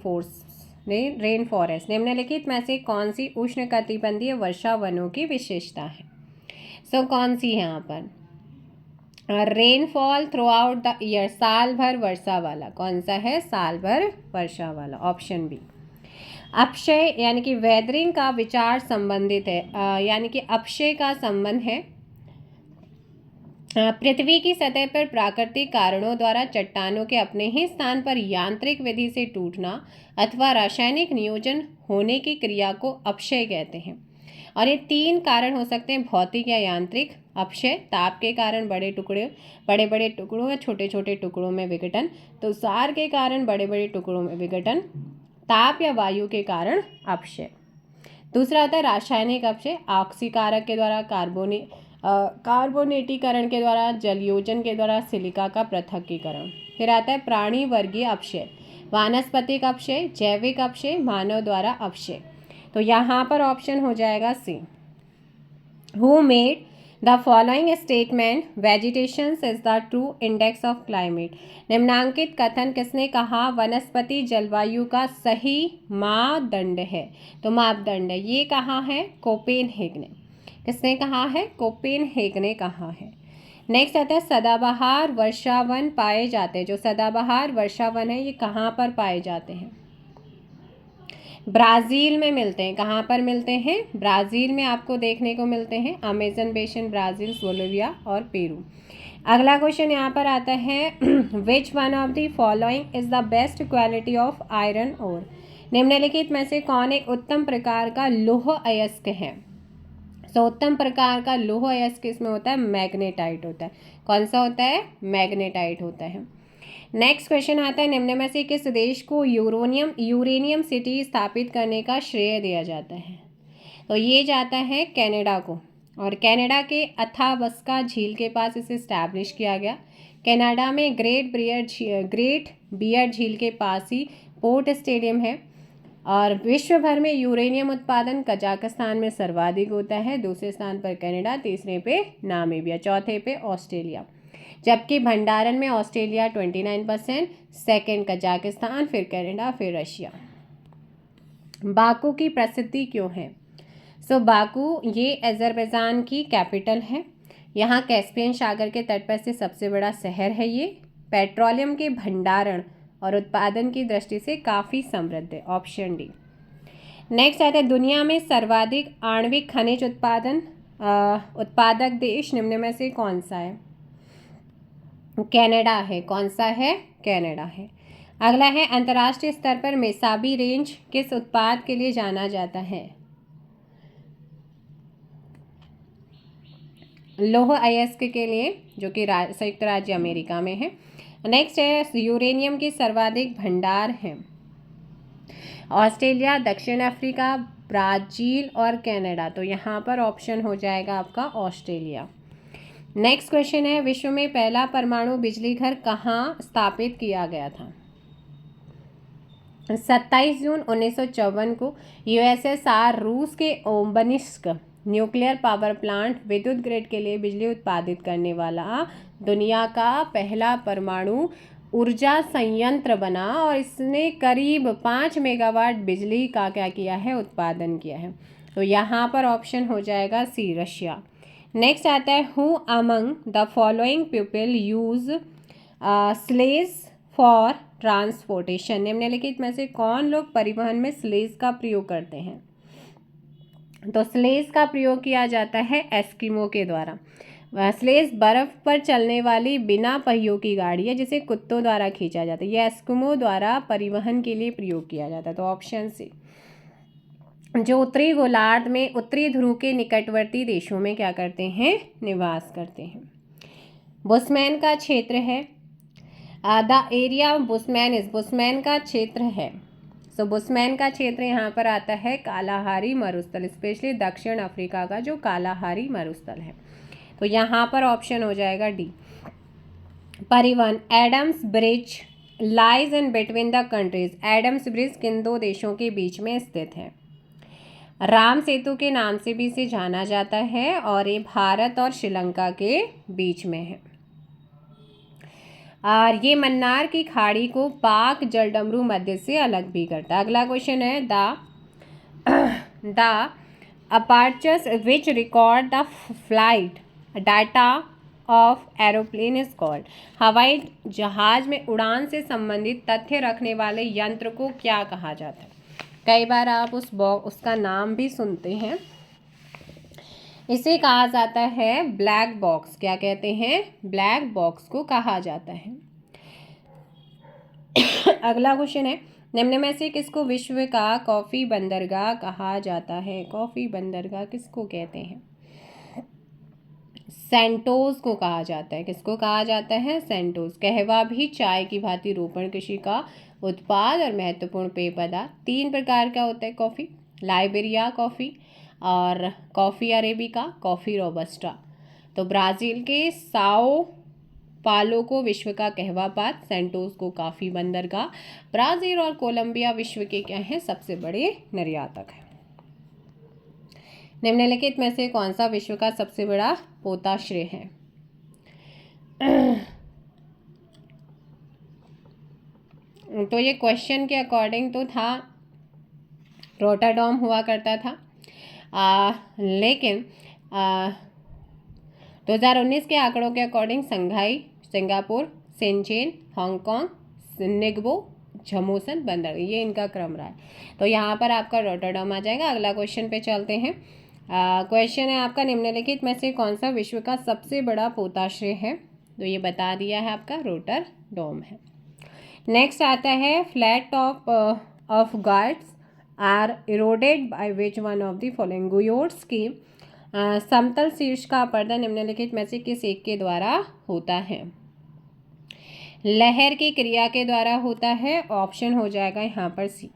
forest. निम्नलिखित में से कौन सी उष्ण कटिबंधीय वर्षा वनों की विशेषता है? सो कौन सी है यहाँ पर? Rainfall through out the year, साल भर वर्षा वाला। कौन सा है? साल भर वर्षा वाला, ऑप्शन बी। अपक्षय यानी कि वेदरिंग का विचार संबंधित है, यानी कि अपक्षय का संबंध है पृथ्वी की सतह पर प्राकृतिक कारणों द्वारा चट्टानों के अपने ही स्थान पर यांत्रिक विधि से टूटना अथवा रासायनिक नियोजन होने की क्रिया को अपक्षय कहते हैं। और ये 3 कारण हो सकते हैं, भौतिक या यांत्रिक। अपक्षय, ताप के कारण बड़े बड़े टुकड़ों या छोटे छोटे टुकड़ों में विघटन। तो सार के कारण बड़े बड़े टुकड़ों में विघटन। ताप या वायु के कारण अपक्षय। दूसरा आता है रासायनिक अपक्षय, ऑक्सीकारक के द्वारा, कार्बोनेटीकरण के द्वारा, जलयोजन के द्वारा सिलिका का पृथक्कीकरण। फिर आता है प्राणी वर्गीय अपक्षय, वानस्पतिक अपक्षय, जैविक अपक्षय, मानव द्वारा अपक्षय। तो यहाँ पर ऑप्शन हो जाएगा C. Who made the following statement, vegetation is the true index of climate. निम्नांकित कथन किसने कहा वनस्पति जलवायु का सही मापदंड है? तो मापदंड है, ये कहा है कोपेनहेगन ने। किसने कहा है? कोपेनहेगन ने कहा है। नेक्स्ट आता है सदाबहार वर्षावन पाए जाते हैं। जो सदाबहार वर्षावन है ये कहाँ पर पाए जाते हैं? ब्राज़ील में मिलते हैं। कहाँ पर मिलते हैं? ब्राज़ील में आपको देखने को मिलते हैं, अमेजन बेसिन, ब्राज़ील, बोलिविया और पेरू। अगला क्वेश्चन यहाँ पर आता है, which one of the following is the best quality of iron ore. निम्नलिखित में से कौन एक उत्तम प्रकार का लौह अयस्क है? तो उत्तम प्रकार का लौह अयस्क इसमें होता है मैग्नेटाइट होता है। कौन सा होता है? मैग्नेटाइट होता है। नेक्स्ट क्वेश्चन आता है, निम्न में से किस देश को यूरेनियम सिटी स्थापित करने का श्रेय दिया जाता है? तो ये जाता है कनाडा को, और कनाडा के अथाबस्का झील के पास इसे इस्टेब्लिश किया गया। कनाडा में ग्रेट बियर झील के पास ही पोर्ट स्टेडियम है। और विश्व भर में यूरेनियम उत्पादन कजाकिस्तान में सर्वाधिक होता है। दूसरे स्थान पर कनाडा, तीसरे पे नामीबिया, चौथे पे ऑस्ट्रेलिया। जबकि भंडारण में ऑस्ट्रेलिया 29%, सेकेंड कजाकिस्तान, फिर कनाडा, फिर रशिया। बाकू की प्रसिद्धि क्यों है? सो बाकू ये अज़रबैजान की कैपिटल है। यहाँ कैस्पियन सागर के तट पर से सबसे बड़ा शहर है ये। पेट्रोलियम के भंडारण और उत्पादन की दृष्टि से काफ़ी समृद्ध है, ऑप्शन डी। नेक्स्ट आता है, दुनिया में सर्वाधिक आणविक खनिज उत्पादक देश निम्न में से कौन सा है? कनाडा है। कौन सा है? कनाडा है। अगला है, अंतर्राष्ट्रीय स्तर पर मेसाबी रेंज किस उत्पाद के लिए जाना जाता है? लौह अयस्क के लिए, जो कि संयुक्त राज्य अमेरिका में है। नेक्स्ट है, यूरेनियम की सर्वाधिक भंडार है ऑस्ट्रेलिया, दक्षिण अफ्रीका, ब्राज़ील और कनाडा। तो यहाँ पर ऑप्शन हो जाएगा आपका ऑस्ट्रेलिया। नेक्स्ट क्वेश्चन है, विश्व में पहला परमाणु बिजली घर कहाँ स्थापित किया गया था? 27 जून 1954 को यूएसएसआर रूस के ओबनिस्क न्यूक्लियर पावर प्लांट विद्युत ग्रिड के लिए बिजली उत्पादित करने वाला दुनिया का पहला परमाणु ऊर्जा संयंत्र बना और इसने करीब 5 मेगावाट बिजली का क्या किया है? उत्पादन किया है। तो यहाँ पर ऑप्शन हो जाएगा सी, रशिया। नेक्स्ट आता है, who among the following people use sledge for transportation. निम्नलिखित में से कौन लोग परिवहन में स्लेज का प्रयोग करते हैं? तो स्लेज का प्रयोग किया जाता है एस्किमो के द्वारा। स्लेज बर्फ पर चलने वाली बिना पहियों की गाड़ी है जिसे कुत्तों द्वारा खींचा जाता है। यह एस्किमो द्वारा परिवहन के लिए प्रयोग किया जाता है। तो ऑप्शन सी। जो उत्तरी गोलार्ध में उत्तरी ध्रुव के निकटवर्ती देशों में क्या करते हैं? निवास करते हैं। बुशमैन का क्षेत्र है, द एरिया बुशमैन का क्षेत्र है सो बुशमैन का क्षेत्र यहाँ पर आता है कालाहारी मरुस्थल, स्पेशली दक्षिण अफ्रीका का जो कालाहारी मरुस्थल है। तो यहाँ पर ऑप्शन हो जाएगा डी। परिवहन, Adams Bridge lies in between the countries. Adams Bridge किन दो देशों के बीच में स्थित है? राम सेतु के नाम से भी इसे जाना जाता है और ये भारत और श्रीलंका के बीच में है। और ये मन्नार की खाड़ी को पाक जलडमरू मध्य से अलग भी करता है। अगला क्वेश्चन है the apertures which record the flight data of aeroplane is called. हवाई जहाज में उड़ान से संबंधित तथ्य रखने वाले यंत्र को क्या कहा जाता है? कई बार आप उसका नाम भी सुनते हैं। इसे कहा जाता है ब्लैक बॉक्स। क्या कहते हैं? ब्लैक बॉक्स को कहा जाता है। अगला क्वेश्चन है, निम्न में से किसको विश्व का कॉफी बंदरगाह कहा जाता है? कॉफी बंदरगाह किसको कहते हैं? सेंटोस को कहा जाता है। किसको कहा जाता है? सेंटोस। कहवा भी चाय की भांति रोपण कृषि का उत्पाद और महत्वपूर्ण पेय पदार्थ। 3 प्रकार का होता है कॉफ़ी, लाइबेरिया कॉफ़ी और कॉफ़ी अरेबिका, कॉफ़ी रोबस्टा। तो ब्राज़ील के साओ पालो को विश्व का कहवा पात, सेंटोस को कॉफ़ी बंदरगाह। ब्राज़ील और कोलंबिया विश्व के क्या हैं? सबसे बड़े निर्यातक हैं। निम्नलिखित में से कौन सा विश्व का सबसे बड़ा पोताश्रय है? तो ये क्वेश्चन के अकॉर्डिंग तो था रोटरडैम हुआ करता था, लेकिन 2019 के आंकड़ों के अकॉर्डिंग संघाई, सिंगापुर, शेनचेन, हांगकांग, निगबो, झमोसन, बंदर, ये इनका क्रम रहा है। तो यहाँ पर आपका रोटरडैम आ जाएगा। अगला क्वेश्चन पे चलते हैं। क्वेश्चन है आपका, निम्नलिखित में से कौन सा विश्व का सबसे बड़ा पोताश्रय है? तो ये बता दिया है आपका रोटरडैम है। नेक्स्ट आता है, flat top of guyots are eroded by which one of the following. Guyots की समतल शीर्ष का पर्दा निम्नलिखित में से किस एक के द्वारा होता है? लहर की क्रिया के द्वारा होता है। ऑप्शन हो जाएगा यहाँ पर सी।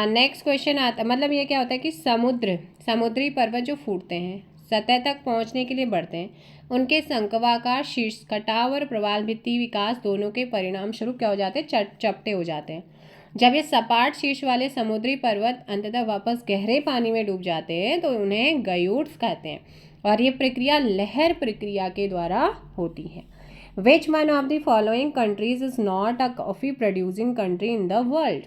नेक्स्ट क्वेश्चन आता, मतलब ये क्या होता है कि समुद्री पर्वत जो फूटते हैं, सतह तक पहुँचने के लिए बढ़ते हैं, उनके संकवाकार शीर्ष, कटाव और प्रवाल भित्ति विकास दोनों के परिणाम स्वरूप क्या हो जाते हैं? चपटे हो जाते हैं। जब ये सपाट शीर्ष वाले समुद्री पर्वत अंततः वापस गहरे पानी में डूब जाते हैं तो उन्हें गयूट्स कहते हैं और ये प्रक्रिया लहर प्रक्रिया के द्वारा होती है। Which one of the following countries is not a coffee producing country in the world?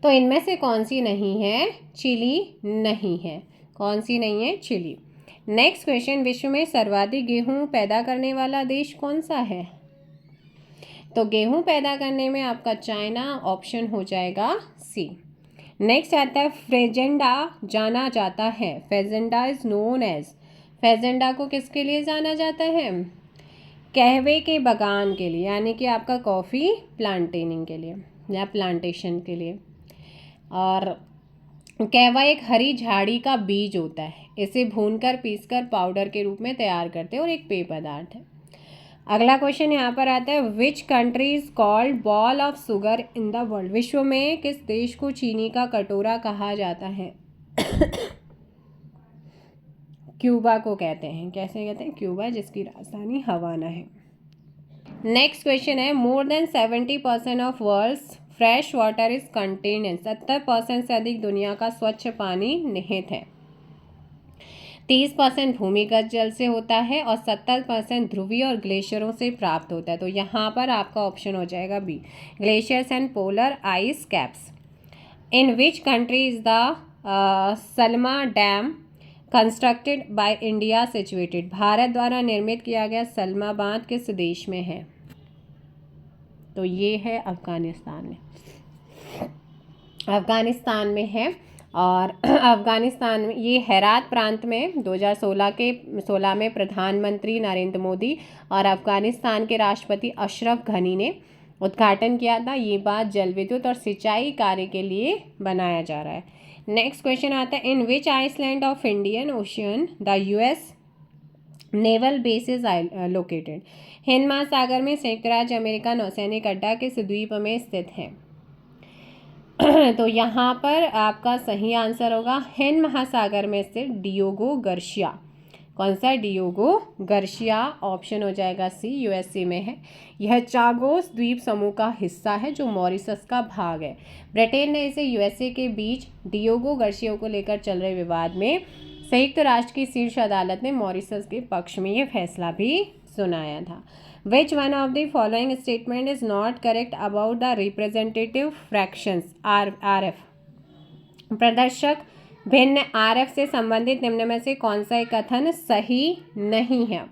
तो इनमें से कौन सी नहीं है? चिली नहीं है। कौन सी नहीं है? चिली। नेक्स्ट क्वेश्चन, विश्व में सर्वाधिक गेहूं पैदा करने वाला देश कौन सा है? तो गेहूं पैदा करने में आपका चाइना, ऑप्शन हो जाएगा सी। नेक्स्ट आता है, फेजेंडा जाना जाता है। फेजेंडा इज नोन एज। फेजेंडा को किसके लिए जाना जाता है? कहवे के बागान के लिए, यानी कि आपका कॉफ़ी प्लांटेनिंग के लिए या प्लांटेशन के लिए। और कहवा एक हरी झाड़ी का बीज होता है। इसे भूनकर पीसकर पाउडर के रूप में तैयार करते हैं और एक पेय पदार्थ है। अगला क्वेश्चन यहाँ पर आता है, विच country is called ball of sugar in the world? विश्व में किस देश को चीनी का कटोरा कहा जाता है? क्यूबा को कहते हैं। कैसे कहते हैं? क्यूबा, जिसकी राजधानी हवाना है। नेक्स्ट क्वेश्चन है, more than 70% of world's fresh water is contained in. 70% से अधिक दुनिया का स्वच्छ पानी निहित है। 30% भूमिगत जल से होता है और 70% ध्रुवीय और ग्लेशियरों से प्राप्त होता है। तो यहाँ पर आपका ऑप्शन हो जाएगा B, glaciers and polar ice caps. In which country is the Salma dam constructed by India situated? Bharat द्वारा निर्मित किया गया सलमा बांध किस देश में है? तो ये है अफगानिस्तान में। अफगानिस्तान में है और अफगानिस्तान में ये हेरात प्रांत में 2016 में प्रधानमंत्री नरेंद्र मोदी और अफगानिस्तान के राष्ट्रपति अशरफ घनी ने उद्घाटन किया था। ये बात जल विद्युत और सिंचाई कार्य के लिए बनाया जा रहा है। नेक्स्ट क्वेश्चन आता है, in which island of Indian ocean the US naval base is located? हिंद महासागर में संयुक्त राज्य अमेरिका नौसैनिक अड्डा किस द्वीप में स्थित है? तो यहाँ पर आपका सही आंसर होगा हिंद महासागर में स्थित डियोगो गार्सिया। कौन सा? Diogo Garcia. ऑप्शन हो जाएगा सी, यूएसए में है। यह चागोस द्वीप समूह का हिस्सा है जो मॉरिशस का भाग है। ब्रिटेन ने इसे यूएसए के बीच डियोगो गार्सिया को लेकर चल रहे विवाद में संयुक्त राष्ट्र की शीर्ष अदालत ने मॉरिशस के पक्ष में ये फैसला भी सुनाया था। Which one of the following statement is not correct about the representative fractions RF? प्रदर्शक भिन्न RF से संबंधित निम्न में से कौन सा एक कथन सही नहीं है?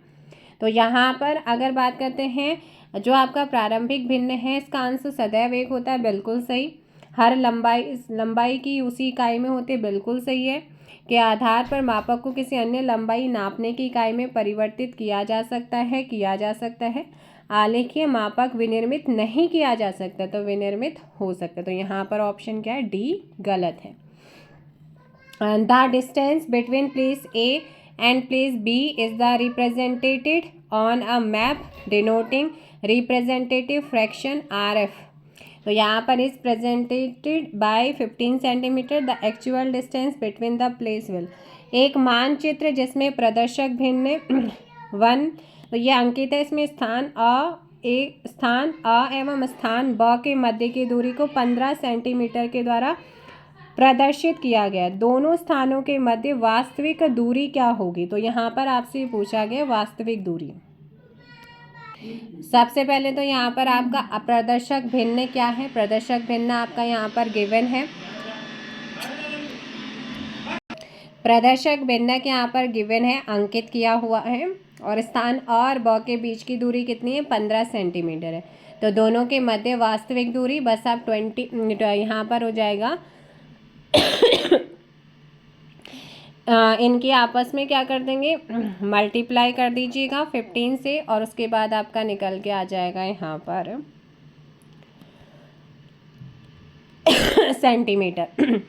तो यहाँ पर अगर बात करते हैं जो आपका प्रारंभिक भिन्न है, इसका अंश सदैव एक होता है, बिल्कुल सही। हर लंबाई की उसी इकाई में होती है, बिल्कुल सही है। के आधार पर मापक को किसी अन्य लंबाई नापने की इकाई में परिवर्तित किया जा सकता है। आलेखीय मापक विनिर्मित नहीं किया जा सकता, तो विनिर्मित हो सकता है। तो यहाँ पर ऑप्शन क्या है? डी गलत है। The distance between place A and place B is the represented on a map denoting representative fraction RF। तो यहाँ पर is presented by 15 centimetre the actual distance between the place will. एक मानचित्र जिसमें प्रदर्शक भिन्न 1, तो ये अंकित है। इसमें स्थान अ एवं स्थान ब के मध्य की दूरी को 15 सेंटीमीटर के द्वारा प्रदर्शित किया गया। दोनों स्थानों के मध्य वास्तविक दूरी क्या होगी? तो यहाँ पर आपसे पूछा गया वास्तविक दूरी। सबसे पहले तो यहाँ पर आपका प्रदर्शक भिन्न क्या है? प्रदर्शक भिन्न आपका यहाँ पर गिवन है। प्रदर्शक भिन्न के यहाँ पर गिवन है, अंकित किया हुआ है। और स्थान और ब के बीच की दूरी कितनी है? 15 सेंटीमीटर है। तो दोनों के मध्य वास्तविक दूरी बस आप 20 यहाँ पर हो जाएगा इनकी आपस में क्या कर देंगे? मल्टीप्लाई कर दीजिएगा 15 से, और उसके बाद आपका निकल के आ जाएगा यहाँ पर सेंटीमीटर।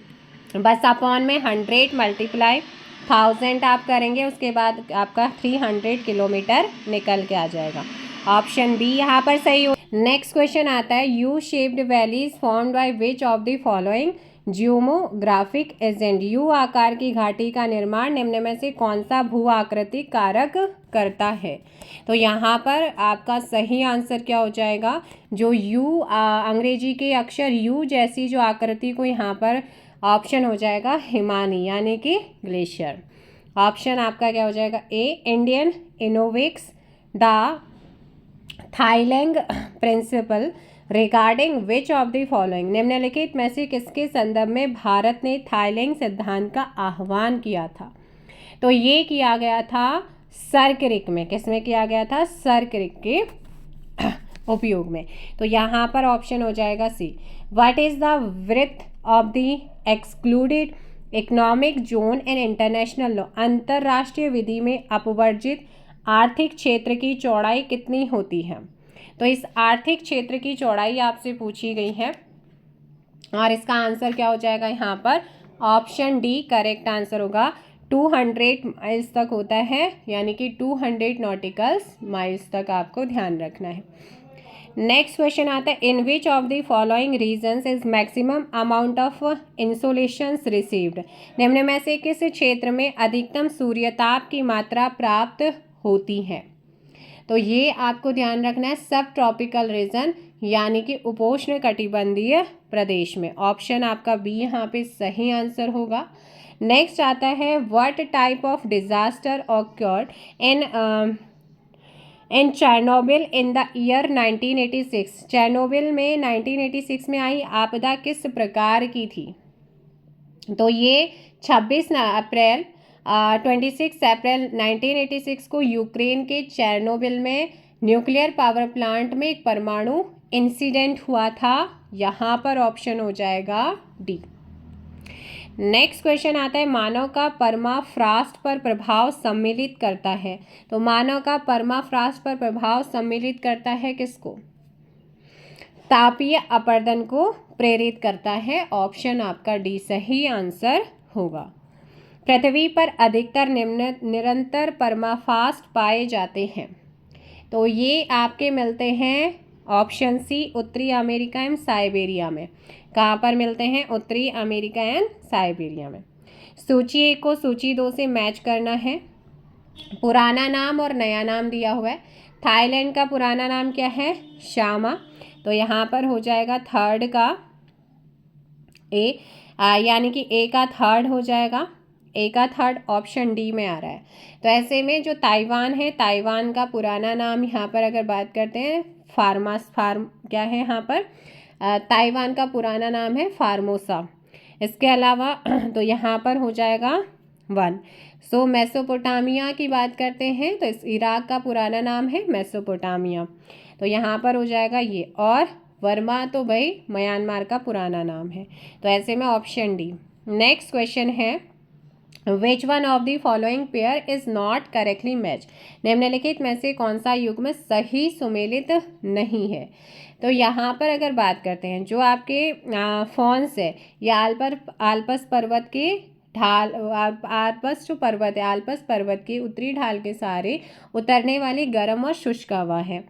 बस अपॉन में 100 मल्टीप्लाई 1000 आप करेंगे, उसके बाद आपका 300 किलोमीटर निकल के आ जाएगा। ऑप्शन बी यहाँ पर सही हो। नेक्स्ट क्वेश्चन आता है, U shaped valleys formed by which of the following geomorphic agent. U आकार की घाटी का निर्माण निम्न में से कौन सा भू आकृति कारक करता है? तो यहाँ पर आपका सही आंसर क्या हो जाएगा? जो यू अंग्रेजी के अक्षर यू जैसी जो आकृति को यहाँ पर ऑप्शन हो जाएगा हिमानी, यानी कि ग्लेशियर। ऑप्शन आपका क्या हो जाएगा? A. Indian innovex the Thailand principle regarding which of the following. निम्नलिखित में से किसके संदर्भ में भारत ने थाईलैंड सिद्धांत का आह्वान किया था? तो ये किया गया था सर्करिक में। किसमें किया गया था? सर्करिक के उपयोग में। तो यहाँ पर ऑप्शन हो जाएगा C. What is the width of the excluded economic zone in international law. अंतर्राष्ट्रीय विधि में अपवर्जित आर्थिक क्षेत्र की चौड़ाई कितनी होती है? तो इस आर्थिक क्षेत्र की चौड़ाई आपसे पूछी गई है, और इसका आंसर क्या हो जाएगा यहाँ पर? ऑप्शन डी करेक्ट आंसर होगा। 200 माइल्स तक होता है, यानी कि 200 नॉटिकल्स माइल्स तक आपको ध्यान रखना है। नेक्स्ट क्वेश्चन आता है, in which of the following regions is maximum amount of insolations received. निम्न में से किस क्षेत्र में अधिकतम सूर्यताप की मात्रा प्राप्त होती है? तो ये आपको ध्यान रखना है, सब ट्रॉपिकल रीजन यानी कि उपोष्ण कटिबंधीय प्रदेश में। ऑप्शन आपका बी यहाँ पे सही आंसर होगा। नेक्स्ट आता है, what type of disaster occurred in Chernobyl in the year 1986। Chernobyl में 1986 में आई आपदा किस प्रकार की थी? तो ये 26 अप्रैल 1986 को यूक्रेन के चेरनोबिल में न्यूक्लियर पावर प्लांट में एक परमाणु इंसिडेंट हुआ था। यहाँ पर ऑप्शन हो जाएगा डी। नेक्स्ट क्वेश्चन आता है, मानव का परमाफ्रॉस्ट पर प्रभाव सम्मिलित करता है। तो मानव का परमाफ्रॉस्ट पर प्रभाव सम्मिलित करता है किसको? तापीय अपरदन को प्रेरित करता है। ऑप्शन आपका डी सही आंसर होगा। पृथ्वी पर अधिकतर निरंतर परमाफ्रॉस्ट पाए जाते हैं। तो ये आपके मिलते हैं ऑप्शन सी उत्तरी अमेरिका एवं साइबेरिया में। कहाँ पर मिलते हैं? उत्तरी अमेरिका एंड साइबेरिया में। सूची 1 को सूची 2 से मैच करना है। पुराना नाम और नया नाम दिया हुआ है। थाईलैंड का पुराना नाम क्या है? शामा। तो यहाँ पर हो जाएगा थर्ड का ए, यानी कि ए का थर्ड हो जाएगा। ए का थर्ड ऑप्शन डी में आ रहा है। तो ऐसे में जो ताइवान है, ताइवान का पुराना नाम यहाँ पर अगर बात करते हैं फार्म क्या है यहाँ पर? ताइवान का पुराना नाम है फार्मोसा। इसके अलावा तो यहाँ पर हो जाएगा 1। सो मेसोपोटामिया की बात करते हैं तो इस इराक का पुराना नाम है मेसोपोटामिया। तो यहाँ पर हो जाएगा ये। और वर्मा तो भाई म्यांमार का पुराना नाम है। तो ऐसे में ऑप्शन डी। नेक्स्ट क्वेश्चन है which one of the following pair is not correctly match. निम्नलिखित में से कौन सा युग्म सही सुमेलित नहीं है? तो यहाँ पर अगर बात करते हैं जो आपके फॉन्स है या आल्पस पर्वत के ढाल, आल्पस जो पर्वत है, आल्पस पर्वत के उत्तरी ढाल के सहारे उतरने वाली गर्म और शुष्क हवा है।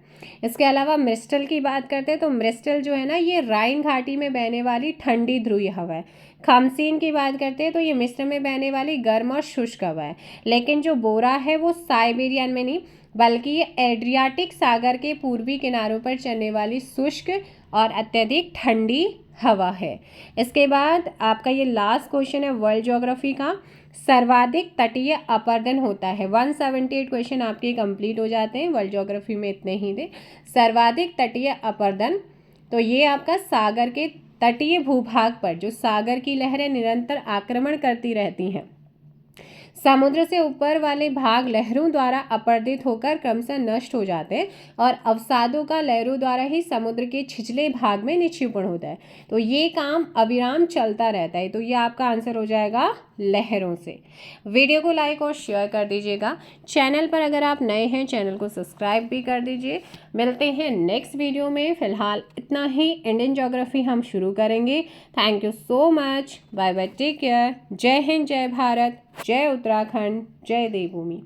इसके अलावा म्रिस्टल की बात करते हैं तो म्रिस्टल जो है ना ये राइन घाटी में बहने वाली ठंडी ध्रुवीय हवा है। खमसीन की बात करते हैं तो ये मिस्र में बहने वाली गर्म और शुष्क हवा है। लेकिन जो बोरा है वो साइबेरियन में नहीं बल्कि ये एड्रियाटिक सागर के पूर्वी किनारों पर चलने वाली शुष्क और अत्यधिक ठंडी हवा है। इसके बाद आपका ये लास्ट क्वेश्चन है वर्ल्ड ज्योग्राफी का। सर्वाधिक तटीय अपर्दन होता है। 178 क्वेश्चन आपके कंप्लीट हो जाते हैं। वर्ल्ड ज्योग्राफी में इतने ही थे। सर्वाधिक तटीय अपर्दन तो ये आपका सागर के तटीय भूभाग पर जो सागर की लहरें निरंतर आक्रमण करती रहती हैं, समुद्र से ऊपर वाले भाग लहरों द्वारा अपर्दित होकर क्रमशः नष्ट हो जाते हैं और अवसादों का लहरों द्वारा ही समुद्र के छिछले भाग में निक्षेपण होता है। तो ये काम अविराम चलता रहता है। तो ये आपका आंसर हो जाएगा लहरों से। वीडियो को लाइक और शेयर कर दीजिएगा। चैनल पर अगर आप नए हैं चैनल को सब्सक्राइब भी कर दीजिए। मिलते हैं नेक्स्ट वीडियो में। फिलहाल इतना ही। इंडियन ज्योग्राफी हम शुरू करेंगे। Thank you so much. Bye bye, take care. जय हिंद, जय भारत, जय उत्तराखंड, जय देवभूमि।